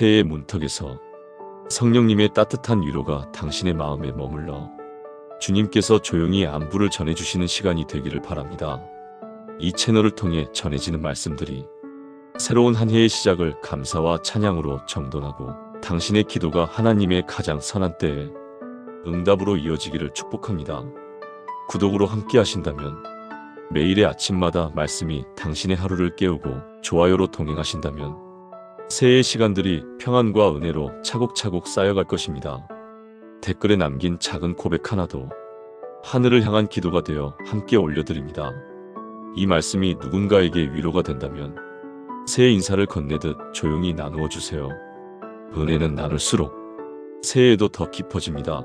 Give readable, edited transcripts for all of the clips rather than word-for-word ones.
새해의 문턱에서 성령님의 따뜻한 위로가 당신의 마음에 머물러 주님께서 조용히 안부를 전해주시는 시간이 되기를 바랍니다. 이 채널을 통해 전해지는 말씀들이 새로운 한 해의 시작을 감사와 찬양으로 정돈하고 당신의 기도가 하나님의 가장 선한 때에 응답으로 이어지기를 축복합니다. 구독으로 함께 하신다면, 매일의 아침마다 말씀이 당신의 하루를 깨우고 좋아요로 동행하신다면 새해의 시간들이 평안과 은혜로 차곡차곡 쌓여갈 것입니다. 댓글에 남긴 작은 고백 하나도 하늘을 향한 기도가 되어 함께 올려드립니다. 이 말씀이 누군가에게 위로가 된다면 새해 인사를 건네듯 조용히 나누어 주세요. 은혜는 나눌수록 새해에도 더 깊어집니다.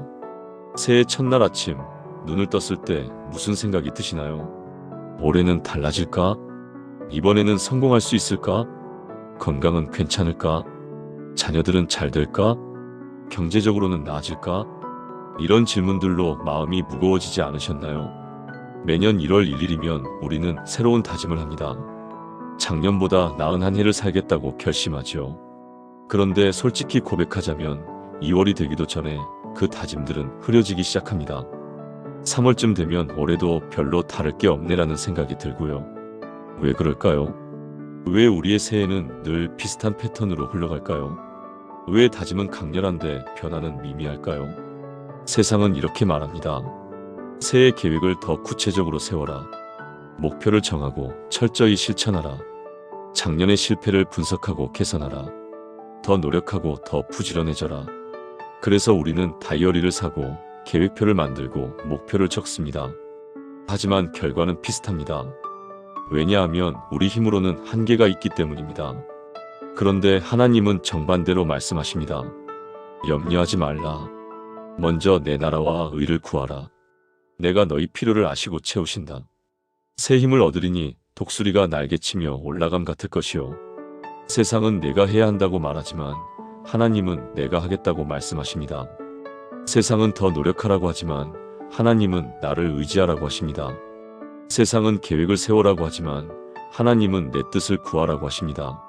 새해 첫날 아침 눈을 떴을 때 무슨 생각이 드시나요? 올해는 달라질까? 이번에는 성공할 수 있을까? 건강은 괜찮을까? 자녀들은 잘 될까? 경제적으로는 나아질까? 이런 질문들로 마음이 무거워지지 않으셨나요? 매년 1월 1일이면 우리는 새로운 다짐을 합니다. 작년보다 나은 한 해를 살겠다고 결심하죠. 그런데 솔직히 고백하자면 2월이 되기도 전에 그 다짐들은 흐려지기 시작합니다. 3월쯤 되면 올해도 별로 다를 게 없네라는 생각이 들고요. 왜 그럴까요? 왜 우리의 새해는 늘 비슷한 패턴으로 흘러갈까요? 왜 다짐은 강렬한데 변화는 미미할까요? 세상은 이렇게 말합니다. 새해 계획을 더 구체적으로 세워라. 목표를 정하고 철저히 실천하라. 작년의 실패를 분석하고 개선하라. 더 노력하고 더 부지런해져라. 그래서 우리는 다이어리를 사고 계획표를 만들고 목표를 적습니다. 하지만 결과는 비슷합니다. 왜냐하면 우리 힘으로는 한계가 있기 때문입니다. 그런데 하나님은 정반대로 말씀하십니다. 염려하지 말라. 먼저 내 나라와 의를 구하라. 내가 너희 필요를 아시고 채우신다. 새 힘을 얻으리니 독수리가 날개치며 올라감 같을 것이요. 세상은 내가 해야 한다고 말하지만 하나님은 내가 하겠다고 말씀하십니다. 세상은 더 노력하라고 하지만 하나님은 나를 의지하라고 하십니다. 세상은 계획을 세우라고 하지만 하나님은 내 뜻을 구하라고 하십니다.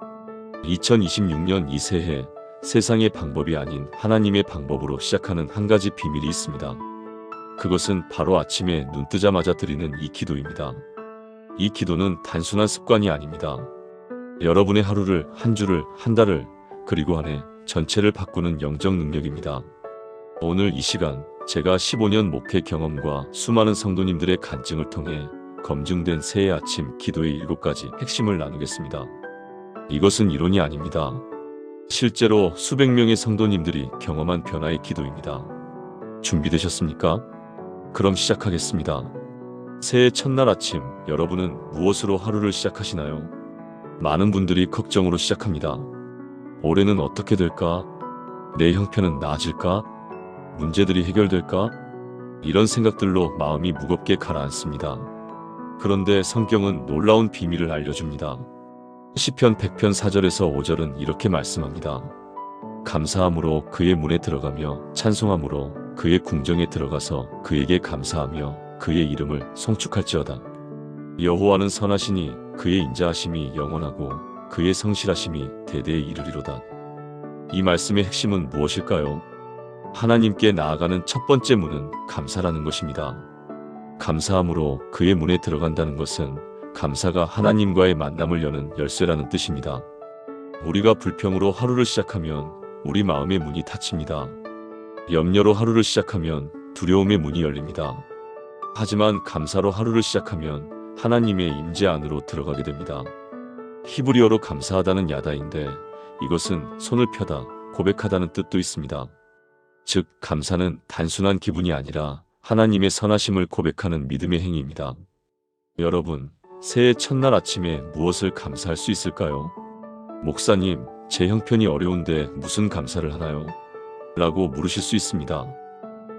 2026년 이 새해 세상의 방법이 아닌 하나님의 방법으로 시작하는 한 가지 비밀이 있습니다. 그것은 바로 아침에 눈 뜨자마자 드리는 이 기도입니다. 이 기도는 단순한 습관이 아닙니다. 여러분의 하루를, 한 주를, 한 달을, 그리고 한 해 전체를 바꾸는 영적 능력입니다. 오늘 이 시간 제가 15년 목회 경험과 수많은 성도님들의 간증을 통해 검증된 새해 아침 기도의 7가지 핵심을 나누겠습니다. 이것은 이론이 아닙니다. 실제로 수백 명의 성도님들이 경험한 변화의 기도입니다. 준비되셨습니까? 그럼 시작하겠습니다. 새해 첫날 아침 여러분은 무엇으로 하루를 시작하시나요? 많은 분들이 걱정으로 시작합니다. 올해는 어떻게 될까? 내 형편은 나아질까? 문제들이 해결될까? 이런 생각들로 마음이 무겁게 가라앉습니다. 그런데 성경은 놀라운 비밀을 알려줍니다. 시편 100편 4절에서 5절은 이렇게 말씀합니다. 감사함으로 그의 문에 들어가며 찬송함으로 그의 궁정에 들어가서 그에게 감사하며 그의 이름을 송축할지어다. 여호와는 선하시니 그의 인자하심이 영원하고 그의 성실하심이 대대에 이르리로다. 이 말씀의 핵심은 무엇일까요? 하나님께 나아가는 첫 번째 문은 감사라는 것입니다. 감사함으로 그의 문에 들어간다는 것은 감사가 하나님과의 만남을 여는 열쇠라는 뜻입니다. 우리가 불평으로 하루를 시작하면 우리 마음의 문이 닫힙니다. 염려로 하루를 시작하면 두려움의 문이 열립니다. 하지만 감사로 하루를 시작하면 하나님의 임재 안으로 들어가게 됩니다. 히브리어로 감사하다는 야다인데 이것은 손을 펴다, 고백하다는 뜻도 있습니다. 즉, 감사는 단순한 기분이 아니라 하나님의 선하심을 고백하는 믿음의 행위입니다. 여러분, 새해 첫날 아침에 무엇을 감사할 수 있을까요? 목사님, 제 형편이 어려운데 무슨 감사를 하나요? 라고 물으실 수 있습니다.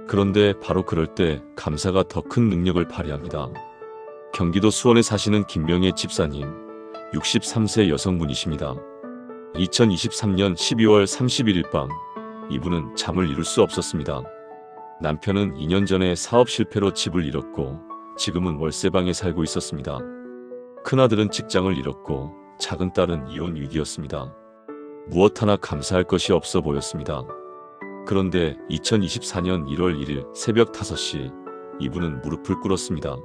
그런데 바로 그럴 때 감사가 더 큰 능력을 발휘합니다. 경기도 수원에 사시는 김명애 집사님, 63세 여성분이십니다. 2023년 12월 31일 밤, 이분은 잠을 이룰 수 없었습니다. 남편은 2년 전에 사업 실패로 집을 잃었고 지금은 월세방에 살고 있었습니다. 큰아들은 직장을 잃었고 작은 딸은 이혼 위기였습니다. 무엇 하나 감사할 것이 없어 보였습니다. 그런데 2024년 1월 1일 새벽 5시 이분은 무릎을 꿇었습니다.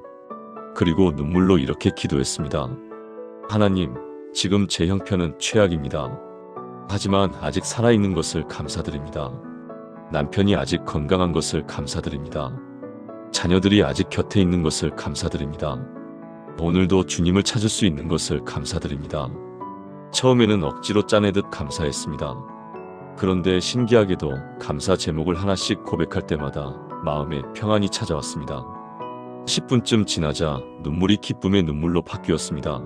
그리고 눈물로 이렇게 기도했습니다. 하나님, 지금 제 형편은 최악입니다. 하지만 아직 살아있는 것을 감사드립니다. 남편이 아직 건강한 것을 감사드립니다. 자녀들이 아직 곁에 있는 것을 감사드립니다. 오늘도 주님을 찾을 수 있는 것을 감사드립니다. 처음에는 억지로 짜내듯 감사했습니다. 그런데 신기하게도 감사 제목을 하나씩 고백할 때마다 마음에 평안이 찾아왔습니다. 10분쯤 지나자 눈물이 기쁨의 눈물로 바뀌었습니다.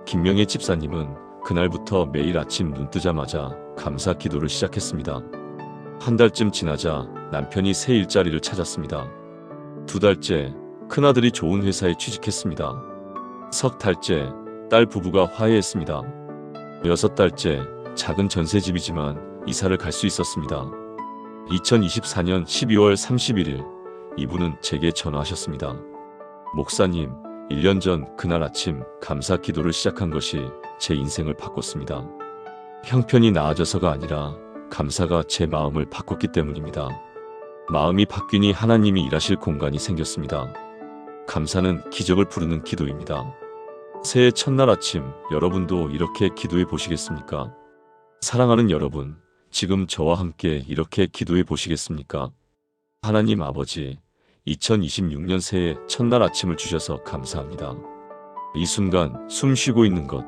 김명애 집사님은 그날부터 매일 아침 눈 뜨자마자 감사 기도를 시작했습니다. 한 달쯤 지나자 남편이 새 일자리를 찾았습니다. 2달째 큰아들이 좋은 회사에 취직했습니다. 석 달째 딸 부부가 화해했습니다. 6달째 작은 전셋집이지만 이사를 갈 수 있었습니다. 2024년 12월 31일 이분은 제게 전화하셨습니다. 목사님, 1년 전 그날 아침 감사 기도를 시작한 것이 제 인생을 바꿨습니다. 형편이 나아져서가 아니라 감사가 제 마음을 바꿨기 때문입니다. 마음이 바뀌니 하나님이 일하실 공간이 생겼습니다. 감사는 기적을 부르는 기도입니다. 새해 첫날 아침 여러분도 이렇게 기도해 보시겠습니까? 사랑하는 여러분, 지금 저와 함께 이렇게 기도해 보시겠습니까? 하나님 아버지, 2026년 새해 첫날 아침을 주셔서 감사합니다. 이 순간 숨 쉬고 있는 것,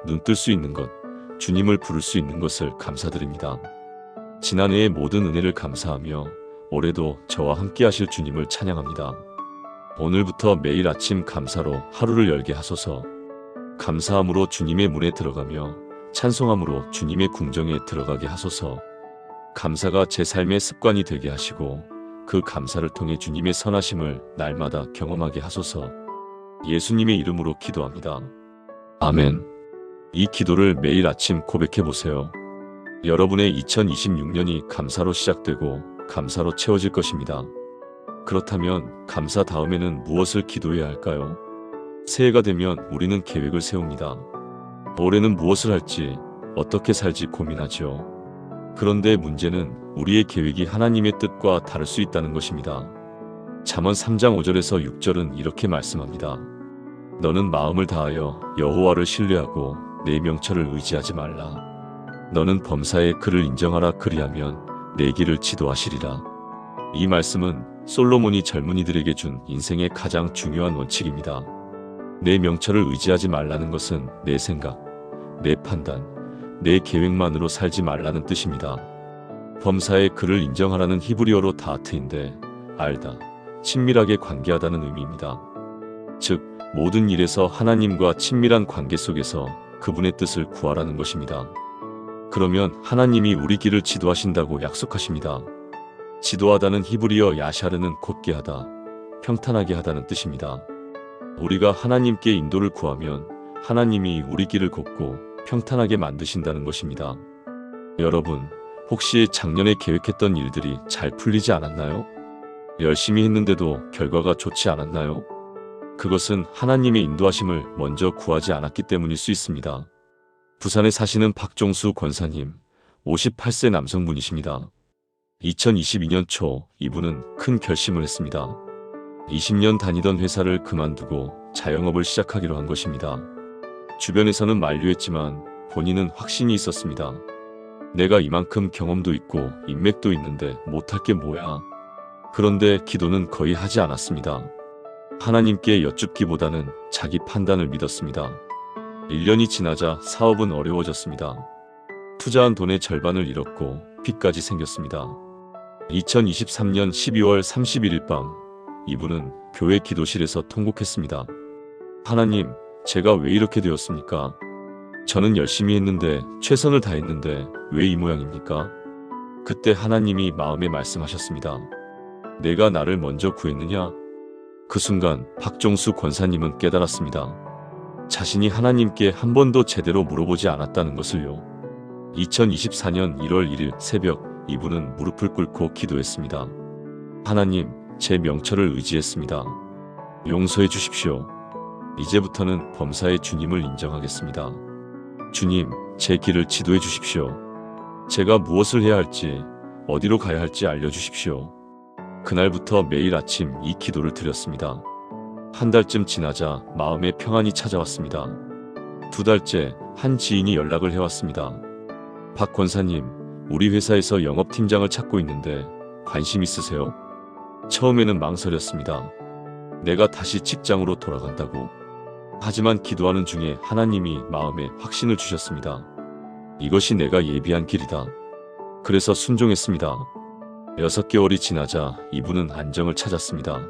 눈 뜰 수 있는 것, 주님을 부를 수 있는 것을 감사드립니다. 지난해의 모든 은혜를 감사하며 올해도 저와 함께 하실 주님을 찬양합니다. 오늘부터 매일 아침 감사로 하루를 열게 하소서. 감사함으로 주님의 문에 들어가며 찬송함으로 주님의 궁정에 들어가게 하소서. 감사가 제 삶의 습관이 되게 하시고 그 감사를 통해 주님의 선하심을 날마다 경험하게 하소서. 예수님의 이름으로 기도합니다. 아멘. 이 기도를 매일 아침 고백해 보세요. 여러분의 2026년이 감사로 시작되고 감사로 채워질 것입니다. 그렇다면 감사 다음에는 무엇을 기도해야 할까요? 새해가 되면 우리는 계획을 세웁니다. 올해는 무엇을 할지, 어떻게 살지 고민하죠. 그런데 문제는 우리의 계획이 하나님의 뜻과 다를 수 있다는 것입니다. 잠언 3장 5절에서 6절은 이렇게 말씀합니다. 너는 마음을 다하여 여호와를 신뢰하고 내 명철을 의지하지 말라. 너는 범사에 그를 인정하라. 그리하면 내 길을 지도하시리라. 이 말씀은 솔로몬이 젊은이들에게 준 인생의 가장 중요한 원칙입니다. 내 명철을 의지하지 말라는 것은 내 생각, 내 판단, 내 계획만으로 살지 말라는 뜻입니다. 범사에 그를 인정하라는 히브리어로 다하트인데 알다, 친밀하게 관계하다는 의미입니다. 즉, 모든 일에서 하나님과 친밀한 관계 속에서 그분의 뜻을 구하라는 것입니다. 그러면 하나님이 우리 길을 지도하신다고 약속하십니다. 지도하다는 히브리어 야샤르는 곧게 하다, 평탄하게 하다는 뜻입니다. 우리가 하나님께 인도를 구하면 하나님이 우리 길을 곱고 평탄하게 만드신다는 것입니다. 여러분, 혹시 작년에 계획했던 일들이 잘 풀리지 않았나요? 열심히 했는데도 결과가 좋지 않았나요? 그것은 하나님의 인도하심을 먼저 구하지 않았기 때문일 수 있습니다. 부산에 사시는 박종수 권사님, 58세 남성분이십니다. 2022년 초 이분은 큰 결심을 했습니다. 20년 다니던 회사를 그만두고 자영업을 시작하기로 한 것입니다. 주변에서는 만류했지만 본인은 확신이 있었습니다. 내가 이만큼 경험도 있고 인맥도 있는데 못할 게 뭐야. 그런데 기도는 거의 하지 않았습니다. 하나님께 여쭙기보다는 자기 판단을 믿었습니다. 1년이 지나자 사업은 어려워졌습니다. 투자한 돈의 절반을 잃었고 빚까지 생겼습니다. 2023년 12월 31일 밤 이분은 교회 기도실에서 통곡했습니다. 하나님, 제가 왜 이렇게 되었습니까? 저는 열심히 했는데, 최선을 다했는데 왜 이 모양입니까? 그때 하나님이 마음에 말씀하셨습니다. 내가 나를 먼저 구했느냐? 그 순간 박종수 권사님은 깨달았습니다. 자신이 하나님께 한 번도 제대로 물어보지 않았다는 것을요. 2024년 1월 1일 새벽 이분은 무릎을 꿇고 기도했습니다. 하나님, 제 명철을 의지했습니다. 용서해 주십시오. 이제부터는 범사의 주님을 인정하겠습니다. 주님, 제 길을 지도해 주십시오. 제가 무엇을 해야 할지, 어디로 가야 할지 알려주십시오. 그날부터 매일 아침 이 기도를 드렸습니다. 한 달쯤 지나자 마음에 평안이 찾아왔습니다. 2달째 한 지인이 연락을 해왔습니다. 박 권사님, 우리 회사에서 영업팀장을 찾고 있는데 관심 있으세요? 처음에는 망설였습니다. 내가 다시 직장으로 돌아간다고. 하지만 기도하는 중에 하나님이 마음에 확신을 주셨습니다. 이것이 내가 예비한 길이다. 그래서 순종했습니다. 6개월이 지나자 이분은 안정을 찾았습니다.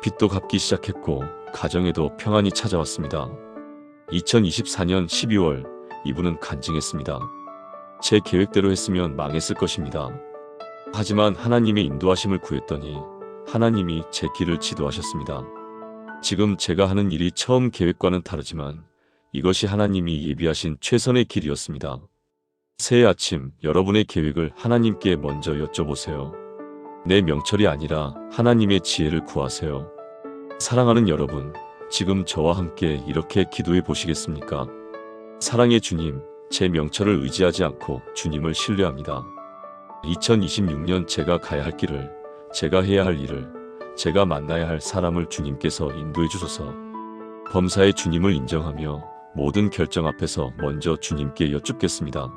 빚도 갚기 시작했고 가정에도 평안이 찾아왔습니다. 2024년 12월 이분은 간증했습니다. 제 계획대로 했으면 망했을 것입니다. 하지만 하나님의 인도하심을 구했더니 하나님이 제 길을 지도하셨습니다. 지금 제가 하는 일이 처음 계획과는 다르지만 이것이 하나님이 예비하신 최선의 길이었습니다. 새해 아침 여러분의 계획을 하나님께 먼저 여쭤보세요. 내 명철이 아니라 하나님의 지혜를 구하세요. 사랑하는 여러분, 지금 저와 함께 이렇게 기도해 보시겠습니까? 사랑의 주님, 제 명철을 의지하지 않고 주님을 신뢰합니다. 2026년 제가 가야 할 길을, 제가 해야 할 일을, 제가 만나야 할 사람을 주님께서 인도해 주소서. 범사의 주님을 인정하며 모든 결정 앞에서 먼저 주님께 여쭙겠습니다.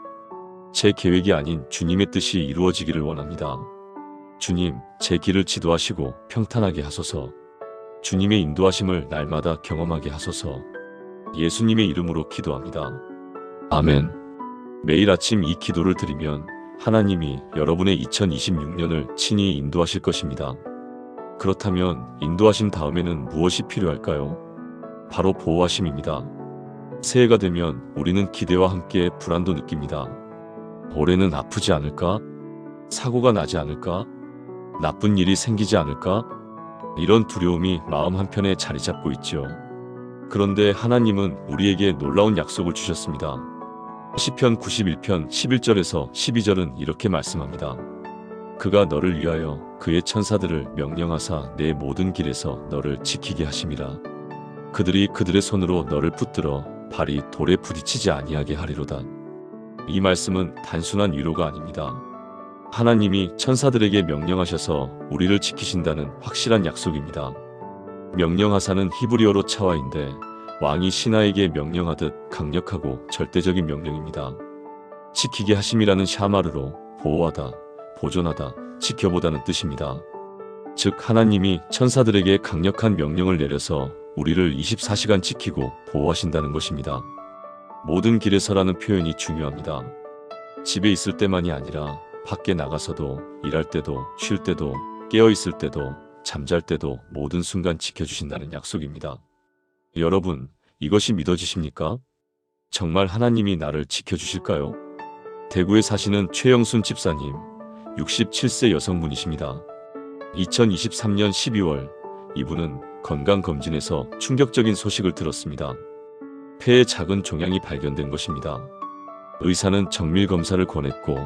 제 계획이 아닌 주님의 뜻이 이루어지기를 원합니다. 주님, 제 길을 지도하시고 평탄하게 하소서. 주님의 인도하심을 날마다 경험하게 하소서. 예수님의 이름으로 기도합니다. 아멘. 매일 아침 이 기도를 드리면 하나님이 여러분의 2026년을 친히 인도하실 것입니다. 그렇다면 인도하심 다음에는 무엇이 필요할까요? 바로 보호하심입니다. 새해가 되면 우리는 기대와 함께 불안도 느낍니다. 올해는 아프지 않을까? 사고가 나지 않을까? 나쁜 일이 생기지 않을까? 이런 두려움이 마음 한편에 자리 잡고 있죠. 그런데 하나님은 우리에게 놀라운 약속을 주셨습니다. 시편 91편 11절에서 12절은 이렇게 말씀합니다. 그가 너를 위하여 그의 천사들을 명령하사 내 모든 길에서 너를 지키게 하심이라. 그들이 그들의 손으로 너를 붙들어 발이 돌에 부딪히지 아니하게 하리로다. 이 말씀은 단순한 위로가 아닙니다. 하나님이 천사들에게 명령하셔서 우리를 지키신다는 확실한 약속입니다. 명령하사는 히브리어로 차와인데 왕이 신하에게 명령하듯 강력하고 절대적인 명령입니다. 지키게 하심이라는 샤마르로 보호하다, 보존하다, 지켜보다는 뜻입니다. 즉 하나님이 천사들에게 강력한 명령을 내려서 우리를 24시간 지키고 보호하신다는 것입니다. 모든 길에서라는 표현이 중요합니다. 집에 있을 때만이 아니라 밖에 나가서도, 일할 때도, 쉴 때도, 깨어있을 때도, 잠잘 때도 모든 순간 지켜주신다는 약속입니다. 여러분, 이것이 믿어지십니까? 정말 하나님이 나를 지켜주실까요? 대구에 사시는 최영순 집사님, 67세 여성분이십니다. 2023년 12월, 이분은 건강검진에서 충격적인 소식을 들었습니다. 폐에 작은 종양이 발견된 것입니다. 의사는 정밀검사를 권했고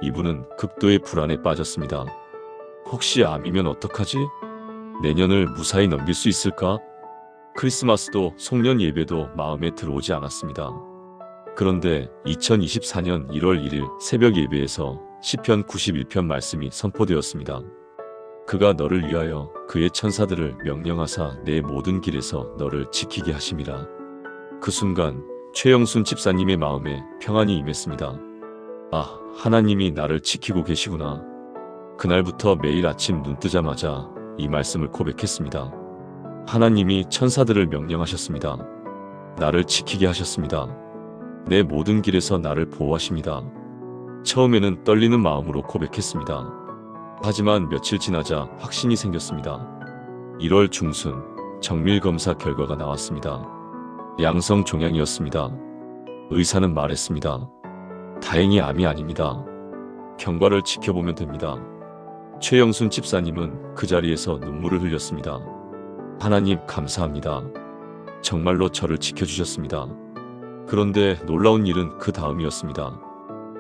이분은 극도의 불안에 빠졌습니다. 혹시 암이면 어떡하지? 내년을 무사히 넘길 수 있을까? 크리스마스도 송년 예배도 마음에 들어오지 않았습니다. 그런데 2024년 1월 1일 새벽 예배에서 시편 91편 말씀이 선포되었습니다. 그가 너를 위하여 그의 천사들을 명령하사 내 모든 길에서 너를 지키게 하심이라. 그 순간 최영순 집사님의 마음에 평안이 임했습니다. 아, 하나님이 나를 지키고 계시구나. 그날부터 매일 아침 눈 뜨자마자 이 말씀을 고백했습니다. 하나님이 천사들을 명령하셨습니다. 나를 지키게 하셨습니다. 내 모든 길에서 나를 보호하십니다. 처음에는 떨리는 마음으로 고백했습니다. 하지만 며칠 지나자 확신이 생겼습니다. 1월 중순 정밀검사 결과가 나왔습니다. 양성 종양이었습니다. 의사는 말했습니다. 다행히 암이 아닙니다. 경과를 지켜보면 됩니다. 최영순 집사님은 그 자리에서 눈물을 흘렸습니다. 하나님 감사합니다. 정말로 저를 지켜주셨습니다. 그런데 놀라운 일은 그 다음이었습니다.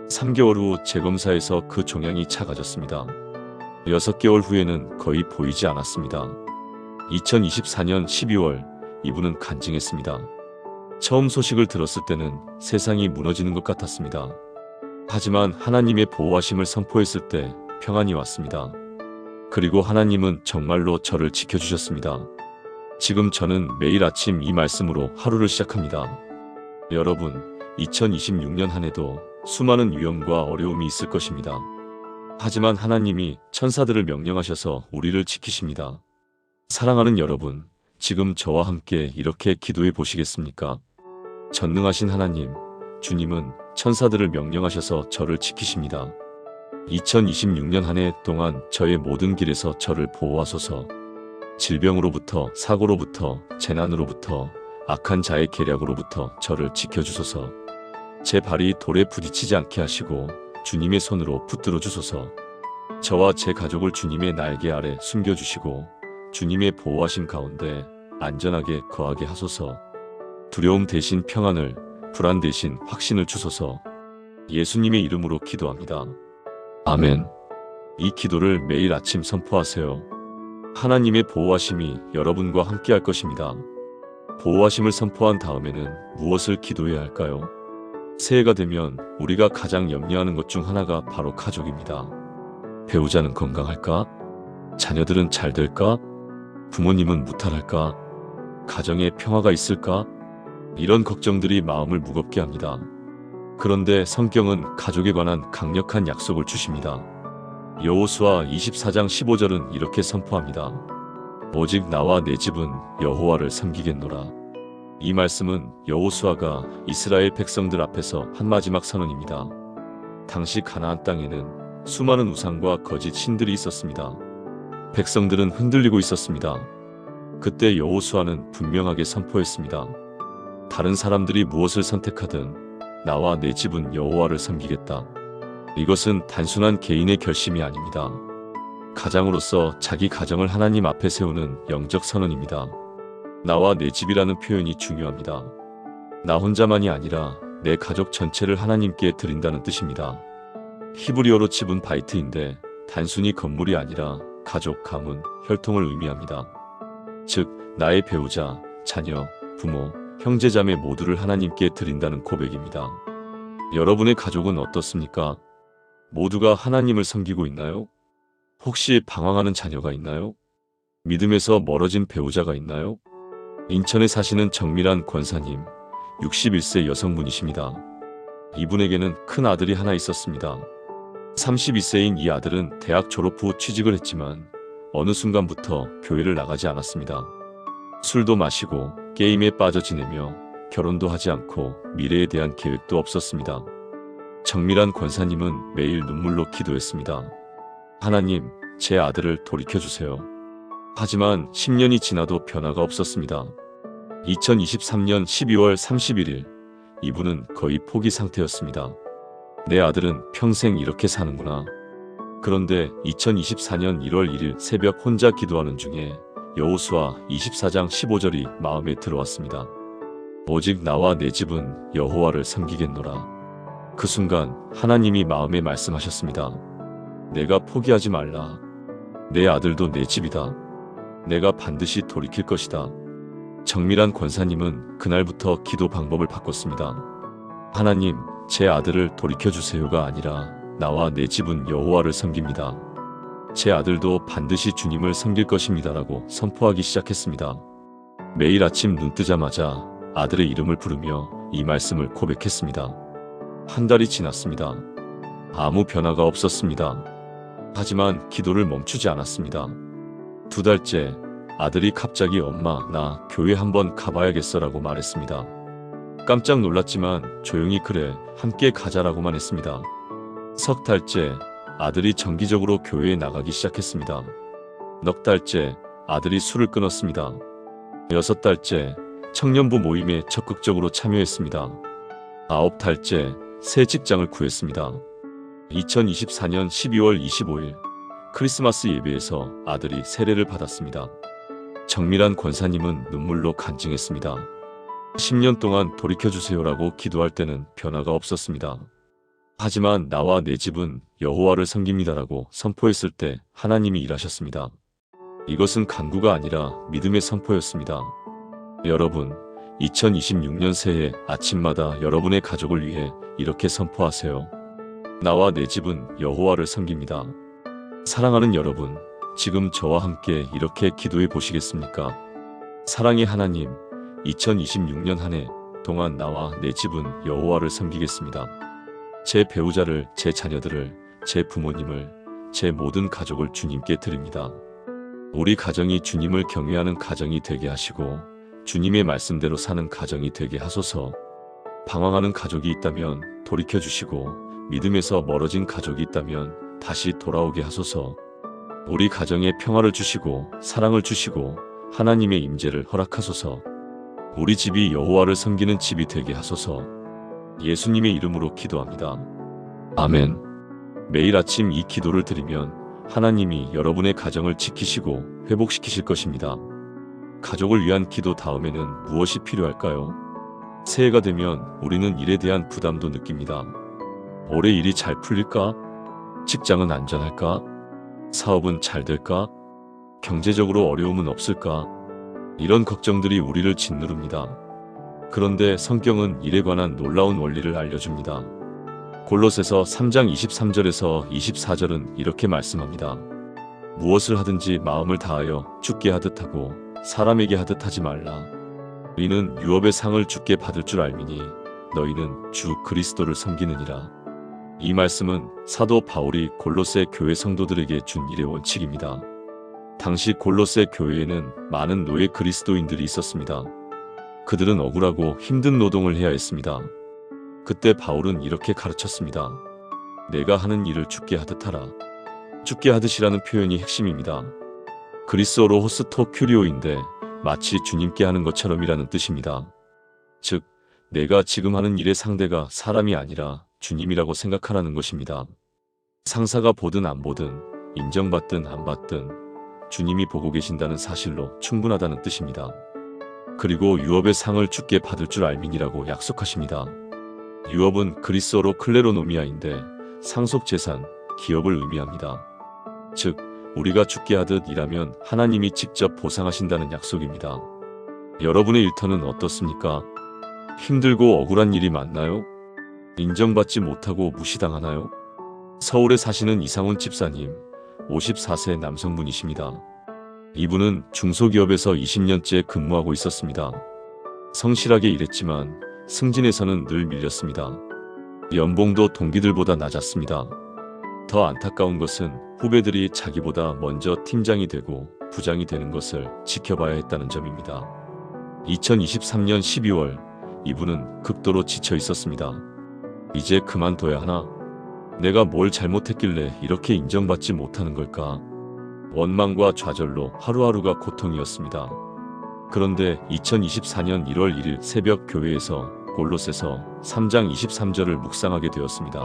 3개월 후 재검사에서 그 종양이 작아졌습니다. 6개월 후에는 거의 보이지 않았습니다. 2024년 12월 이분은 간증했습니다. 처음 소식을 들었을 때는 세상이 무너지는 것 같았습니다. 하지만 하나님의 보호하심을 선포했을 때 평안이 왔습니다. 그리고 하나님은 정말로 저를 지켜주셨습니다. 지금 저는 매일 아침 이 말씀으로 하루를 시작합니다. 여러분, 2026년 한 해도 수많은 위험과 어려움이 있을 것입니다. 하지만 하나님이 천사들을 명령하셔서 우리를 지키십니다. 사랑하는 여러분, 지금 저와 함께 이렇게 기도해 보시겠습니까? 전능하신 하나님, 주님은 천사들을 명령하셔서 저를 지키십니다. 2026년 한 해 동안 저의 모든 길에서 저를 보호하소서. 질병으로부터, 사고로부터, 재난으로부터, 악한 자의 계략으로부터 저를 지켜주소서. 제 발이 돌에 부딪히지 않게 하시고 주님의 손으로 붙들어 주소서. 저와 제 가족을 주님의 날개 아래 숨겨주시고 주님의 보호하심 가운데 안전하게 거하게 하소서. 두려움 대신 평안을, 불안 대신 확신을 주소서. 예수님의 이름으로 기도합니다. 아멘. 이 기도를 매일 아침 선포하세요. 하나님의 보호하심이 여러분과 함께 할 것입니다. 보호하심을 선포한 다음에는 무엇을 기도해야 할까요? 새해가 되면 우리가 가장 염려하는 것 중 하나가 바로 가족입니다. 배우자는 건강할까? 자녀들은 잘 될까? 부모님은 무탈할까? 가정에 평화가 있을까? 이런 걱정들이 마음을 무겁게 합니다. 그런데 성경은 가족에 관한 강력한 약속을 주십니다. 여호수아 24장 15절은 이렇게 선포합니다. 오직 나와 내 집은 여호와를 섬기겠노라. 이 말씀은 여호수아가 이스라엘 백성들 앞에서 한 마지막 선언입니다. 당시 가나안 땅에는 수많은 우상과 거짓 신들이 있었습니다. 백성들은 흔들리고 있었습니다. 그때 여호수아는 분명하게 선포했습니다. 다른 사람들이 무엇을 선택하든 나와 내 집은 여호와를 섬기겠다. 이것은 단순한 개인의 결심이 아닙니다. 가장으로서 자기 가정을 하나님 앞에 세우는 영적 선언입니다. 나와 내 집이라는 표현이 중요합니다. 나 혼자만이 아니라 내 가족 전체를 하나님께 드린다는 뜻입니다. 히브리어로 집은 바이트인데 단순히 건물이 아니라 가족, 가문, 혈통을 의미합니다. 즉, 나의 배우자, 자녀, 부모, 형제자매 모두를 하나님께 드린다는 고백입니다. 여러분의 가족은 어떻습니까? 모두가 하나님을 섬기고 있나요? 혹시 방황하는 자녀가 있나요? 믿음에서 멀어진 배우자가 있나요? 인천에 사시는 정밀한 권사님, 61세 여성분이십니다. 이분에게는 큰 아들이 하나 있었습니다. 32세인 이 아들은 대학 졸업 후 취직을 했지만 어느 순간부터 교회를 나가지 않았습니다. 술도 마시고 게임에 빠져 지내며 결혼도 하지 않고 미래에 대한 계획도 없었습니다. 정밀한 권사님은 매일 눈물로 기도했습니다. 하나님, 제 아들을 돌이켜주세요. 하지만 10년이 지나도 변화가 없었습니다. 2023년 12월 31일, 이분은 거의 포기 상태였습니다. 내 아들은 평생 이렇게 사는구나. 그런데 2024년 1월 1일 새벽 혼자 기도하는 중에 여호수아 24장 15절이 마음에 들어왔습니다. 오직 나와 내 집은 여호와를 섬기겠노라. 그 순간 하나님이 마음에 말씀하셨습니다. 내가 포기하지 말라. 내 아들도 내 집이다. 내가 반드시 돌이킬 것이다. 정밀한 권사님은 그날부터 기도 방법을 바꿨습니다. 하나님, 제 아들을 돌이켜주세요가 아니라 나와 내 집은 여호와를 섬깁니다. 제 아들도 반드시 주님을 섬길 것입니다라고 선포하기 시작했습니다. 매일 아침 눈 뜨자마자 아들의 이름을 부르며 이 말씀을 고백했습니다. 한 달이 지났습니다. 아무 변화가 없었습니다. 하지만 기도를 멈추지 않았습니다. 2달째 아들이 갑자기 엄마, 나 교회 한번 가봐야겠어라고 말했습니다. 깜짝 놀랐지만 조용히 그래, 함께 가자라고만 했습니다. 3달째 아들이 정기적으로 교회에 나가기 시작했습니다. 4달째 아들이 술을 끊었습니다. 6달째 청년부 모임에 적극적으로 참여했습니다. 9달째 새 직장을 구했습니다. 2024년 12월 25일 크리스마스 예배에서 아들이 세례를 받았습니다. 정밀한 권사님은 눈물로 간증했습니다. 10년 동안 돌이켜주세요라고 기도할 때는 변화가 없었습니다. 하지만 나와 내 집은 여호와를 섬깁니다라고 선포했을 때 하나님이 일하셨습니다. 이것은 간구가 아니라 믿음의 선포였습니다. 여러분, 2026년 새해 아침마다 여러분의 가족을 위해 이렇게 선포하세요. 나와 내 집은 여호와를 섬깁니다. 사랑하는 여러분, 지금 저와 함께 이렇게 기도해 보시겠습니까? 사랑의 하나님, 2026년 한 해 동안 나와 내 집은 여호와를 섬기겠습니다. 제 배우자를, 제 자녀들을, 제 부모님을, 제 모든 가족을 주님께 드립니다. 우리 가정이 주님을 경외하는 가정이 되게 하시고 주님의 말씀대로 사는 가정이 되게 하소서. 방황하는 가족이 있다면 돌이켜 주시고 믿음에서 멀어진 가족이 있다면 다시 돌아오게 하소서. 우리 가정에 평화를 주시고 사랑을 주시고 하나님의 임재를 허락하소서. 우리 집이 여호와를 섬기는 집이 되게 하소서. 예수님의 이름으로 기도합니다. 아멘. 매일 아침 이 기도를 드리면 하나님이 여러분의 가정을 지키시고 회복시키실 것입니다. 가족을 위한 기도 다음에는 무엇이 필요할까요? 새해가 되면 우리는 일에 대한 부담도 느낍니다. 올해 일이 잘 풀릴까? 직장은 안전할까? 사업은 잘 될까? 경제적으로 어려움은 없을까? 이런 걱정들이 우리를 짓누릅니다. 그런데 성경은 일에 관한 놀라운 원리를 알려줍니다. 골로새서 3장 23절에서 24절은 이렇게 말씀합니다. 무엇을 하든지 마음을 다하여 주께 하듯 하고 사람에게 하듯 하지 말라. 이는 유업의 상을 주께 받을 줄 알미니 너희는 주 그리스도를 섬기느니라. 이 말씀은 사도 바울이 골로새 교회 성도들에게 준 일의 원칙입니다. 당시 골로새 교회에는 많은 노예 그리스도인들이 있었습니다. 그들은 억울하고 힘든 노동을 해야 했습니다. 그때 바울은 이렇게 가르쳤습니다. 내가 하는 일을 주께 하듯 하라. 주께 하듯이라는 표현이 핵심입니다. 그리스어로 호스토 큐리오인데 마치 주님께 하는 것처럼이라는 뜻입니다. 즉, 내가 지금 하는 일의 상대가 사람이 아니라 주님이라고 생각하라는 것입니다. 상사가 보든 안 보든, 인정받든 안 받든 주님이 보고 계신다는 사실로 충분하다는 뜻입니다. 그리고 유업의 상을 주께 받을 줄 알민이라고 약속하십니다. 유업은 그리스어로 클레로노미아인데 상속 재산, 기업을 의미합니다. 즉, 우리가 주께 하듯 일하면 하나님이 직접 보상하신다는 약속입니다. 여러분의 일터는 어떻습니까? 힘들고 억울한 일이 많나요? 인정받지 못하고 무시당하나요? 서울에 사시는 이상훈 집사님, 54세 남성분이십니다. 이분은 중소기업에서 20년째 근무하고 있었습니다. 성실하게 일했지만 승진에서는 늘 밀렸습니다. 연봉도 동기들보다 낮았습니다. 더 안타까운 것은 후배들이 자기보다 먼저 팀장이 되고 부장이 되는 것을 지켜봐야 했다는 점입니다. 2023년 12월 이분은 극도로 지쳐 있었습니다. 이제 그만둬야 하나? 내가 뭘 잘못했길래 이렇게 인정받지 못하는 걸까? 원망과 좌절로 하루하루가 고통이었습니다. 그런데 2024년 1월 1일 새벽 교회에서 골로새서 3장 23절을 묵상하게 되었습니다.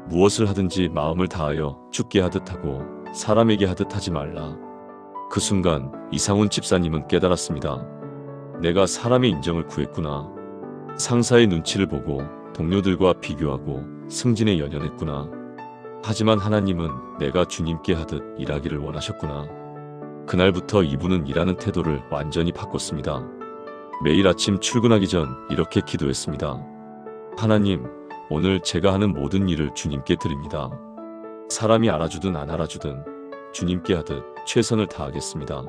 무엇을 하든지 마음을 다하여 주께 하듯 하고 사람에게 하듯 하지 말라. 그 순간 이상훈 집사님은 깨달았습니다. 내가 사람의 인정을 구했구나. 상사의 눈치를 보고 동료들과 비교하고 승진에 연연했구나. 하지만 하나님은 내가 주님께 하듯 일하기를 원하셨구나. 그날부터 이분은 일하는 태도를 완전히 바꿨습니다. 매일 아침 출근하기 전 이렇게 기도했습니다. 하나님, 오늘 제가 하는 모든 일을 주님께 드립니다. 사람이 알아주든 안 알아주든 주님께 하듯 최선을 다하겠습니다.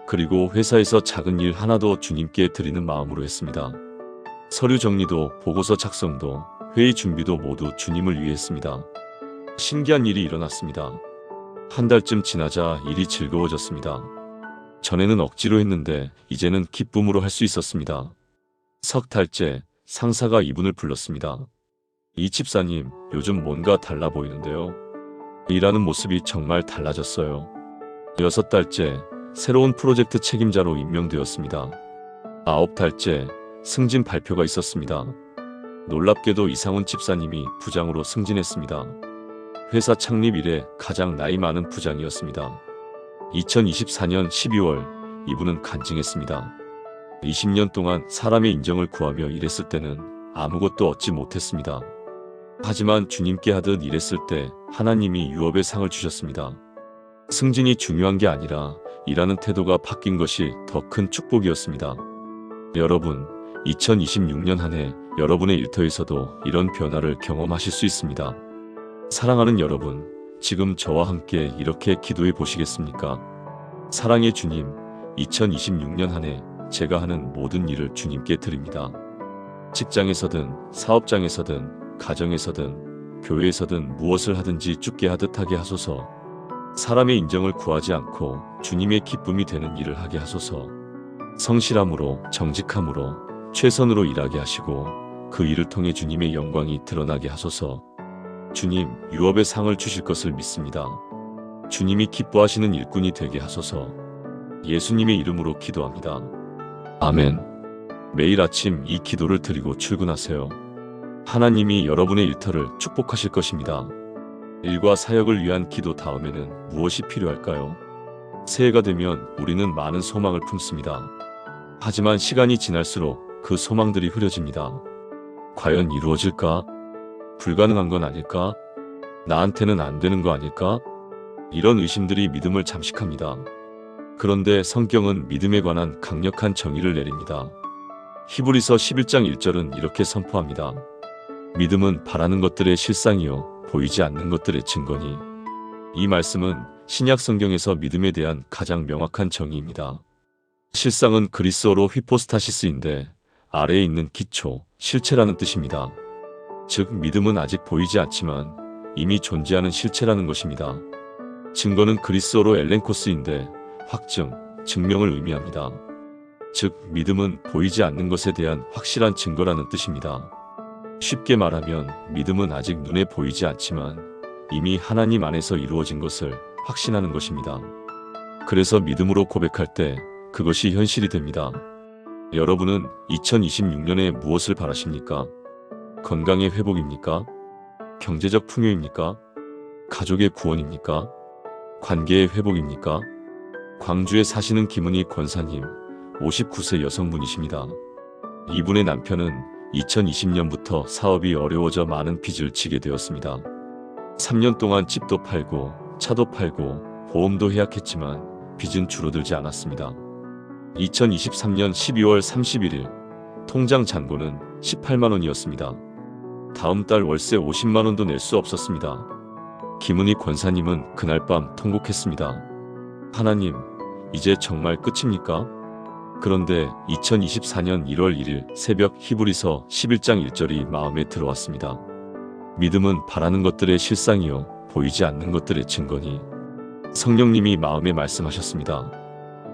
그리고 회사에서 작은 일 하나도 주님께 드리는 마음으로 했습니다. 서류 정리도 보고서 작성도 회의 준비도 모두 주님을 위해 했습니다. 신기한 일이 일어났습니다. 한 달쯤 지나자 일이 즐거워졌습니다. 전에는 억지로 했는데 이제는 기쁨으로 할 수 있었습니다. 석 달째 상사가 이분을 불렀습니다. 이 집사님, 요즘 뭔가 달라 보이는데요. 일하는 모습이 정말 달라졌어요. 6달째 새로운 프로젝트 책임자로 임명되었습니다. 9달째 승진 발표가 있었습니다. 놀랍게도 이상훈 집사님이 부장으로 승진했습니다. 회사 창립 이래 가장 나이 많은 부장이었습니다. 2024년 12월 이분은 간증했습니다. 20년 동안 사람의 인정을 구하며 일했을 때는 아무것도 얻지 못했습니다. 하지만 주님께 하듯 일했을 때 하나님이 유업의 상을 주셨습니다. 승진이 중요한 게 아니라 일하는 태도가 바뀐 것이 더 큰 축복이었습니다. 여러분, 2026년 한 해 여러분의 일터에서도 이런 변화를 경험하실 수 있습니다. 사랑하는 여러분, 지금 저와 함께 이렇게 기도해 보시겠습니까? 사랑의 주님, 2026년 한 해 제가 하는 모든 일을 주님께 드립니다. 직장에서든 사업장에서든 가정에서든 교회에서든 무엇을 하든지 죽게 하듯 하게 하소서. 사람의 인정을 구하지 않고 주님의 기쁨이 되는 일을 하게 하소서. 성실함으로 정직함으로 최선으로 일하게 하시고 그 일을 통해 주님의 영광이 드러나게 하소서. 주님, 유업의 상을 주실 것을 믿습니다. 주님이 기뻐하시는 일꾼이 되게 하소서. 예수님의 이름으로 기도합니다. 아멘. 매일 아침 이 기도를 드리고 출근하세요. 하나님이 여러분의 일터를 축복하실 것입니다. 일과 사역을 위한 기도 다음에는 무엇이 필요할까요? 새해가 되면 우리는 많은 소망을 품습니다. 하지만 시간이 지날수록 그 소망들이 흐려집니다. 과연 이루어질까? 불가능한 건 아닐까? 나한테는 안 되는 거 아닐까? 이런 의심들이 믿음을 잠식합니다. 그런데 성경은 믿음에 관한 강력한 정의를 내립니다. 히브리서 11장 1절은 이렇게 선포합니다. 믿음은 바라는 것들의 실상이요 보이지 않는 것들의 증거니. 이 말씀은 신약 성경에서 믿음에 대한 가장 명확한 정의입니다. 실상은 그리스어로 휘포스타시스인데 아래에 있는 기초, 실체라는 뜻입니다. 즉 믿음은 아직 보이지 않지만 이미 존재하는 실체라는 것입니다. 증거는 그리스어로 엘렌코스인데 확증, 증명을 의미합니다. 즉 믿음은 보이지 않는 것에 대한 확실한 증거라는 뜻입니다. 쉽게 말하면 믿음은 아직 눈에 보이지 않지만 이미 하나님 안에서 이루어진 것을 확신하는 것입니다. 그래서 믿음으로 고백할 때 그것이 현실이 됩니다. 여러분은 2026년에 무엇을 바라십니까? 건강의 회복입니까? 경제적 풍요입니까? 가족의 구원입니까? 관계의 회복입니까? 광주에 사시는 김은희 권사님, 59세 여성분이십니다. 이분의 남편은 2020년부터 사업이 어려워져 많은 빚을 지게 되었습니다. 3년 동안 집도 팔고 차도 팔고 보험도 해약했지만 빚은 줄어들지 않았습니다. 2023년 12월 31일 통장 잔고는 18만 원이었습니다. 다음 달 월세 50만 원도 낼 수 없었습니다. 김은희 권사님은 그날 밤 통곡했습니다. 하나님, 이제 정말 끝입니까? 그런데 2024년 1월 1일 새벽 히브리서 11장 1절이 마음에 들어왔습니다. 믿음은 바라는 것들의 실상이요 보이지 않는 것들의 증거니. 성령님이 마음에 말씀하셨습니다.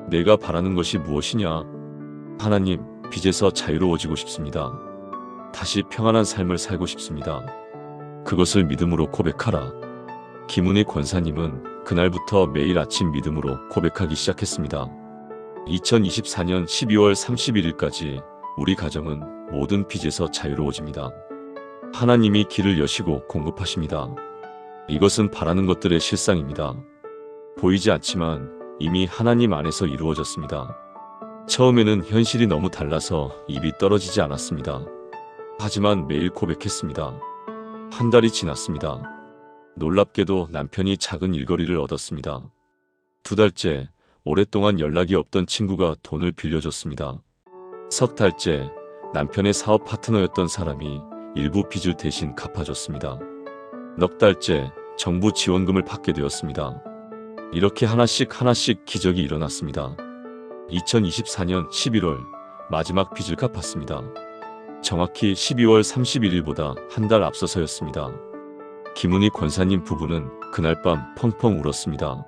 내가 바라는 것이 무엇이냐? 하나님, 빚에서 자유로워지고 싶습니다. 다시 평안한 삶을 살고 싶습니다. 그것을 믿음으로 고백하라. 김은희 권사님은 그날부터 매일 아침 믿음으로 고백하기 시작했습니다. 2024년 12월 31일까지 우리 가정은 모든 빚에서 자유로워집니다. 하나님이 길을 여시고 공급하십니다. 이것은 바라는 것들의 실상입니다. 보이지 않지만 이미 하나님 안에서 이루어졌습니다. 처음에는 현실이 너무 달라서 입이 떨어지지 않았습니다. 하지만 매일 고백했습니다. 한 달이 지났습니다. 놀랍게도 남편이 작은 일거리를 얻었습니다. 2달째, 오랫동안 연락이 없던 친구가 돈을 빌려줬습니다. 3달째, 남편의 사업 파트너였던 사람이 일부 빚을 대신 갚아줬습니다. 4달째, 정부 지원금을 받게 되었습니다. 이렇게 하나씩 기적이 일어났습니다. 2024년 11월, 마지막 빚을 갚았습니다. 정확히 12월 31일보다 한 달 앞서서였습니다. 김은희 권사님 부부는 그날 밤 펑펑 울었습니다.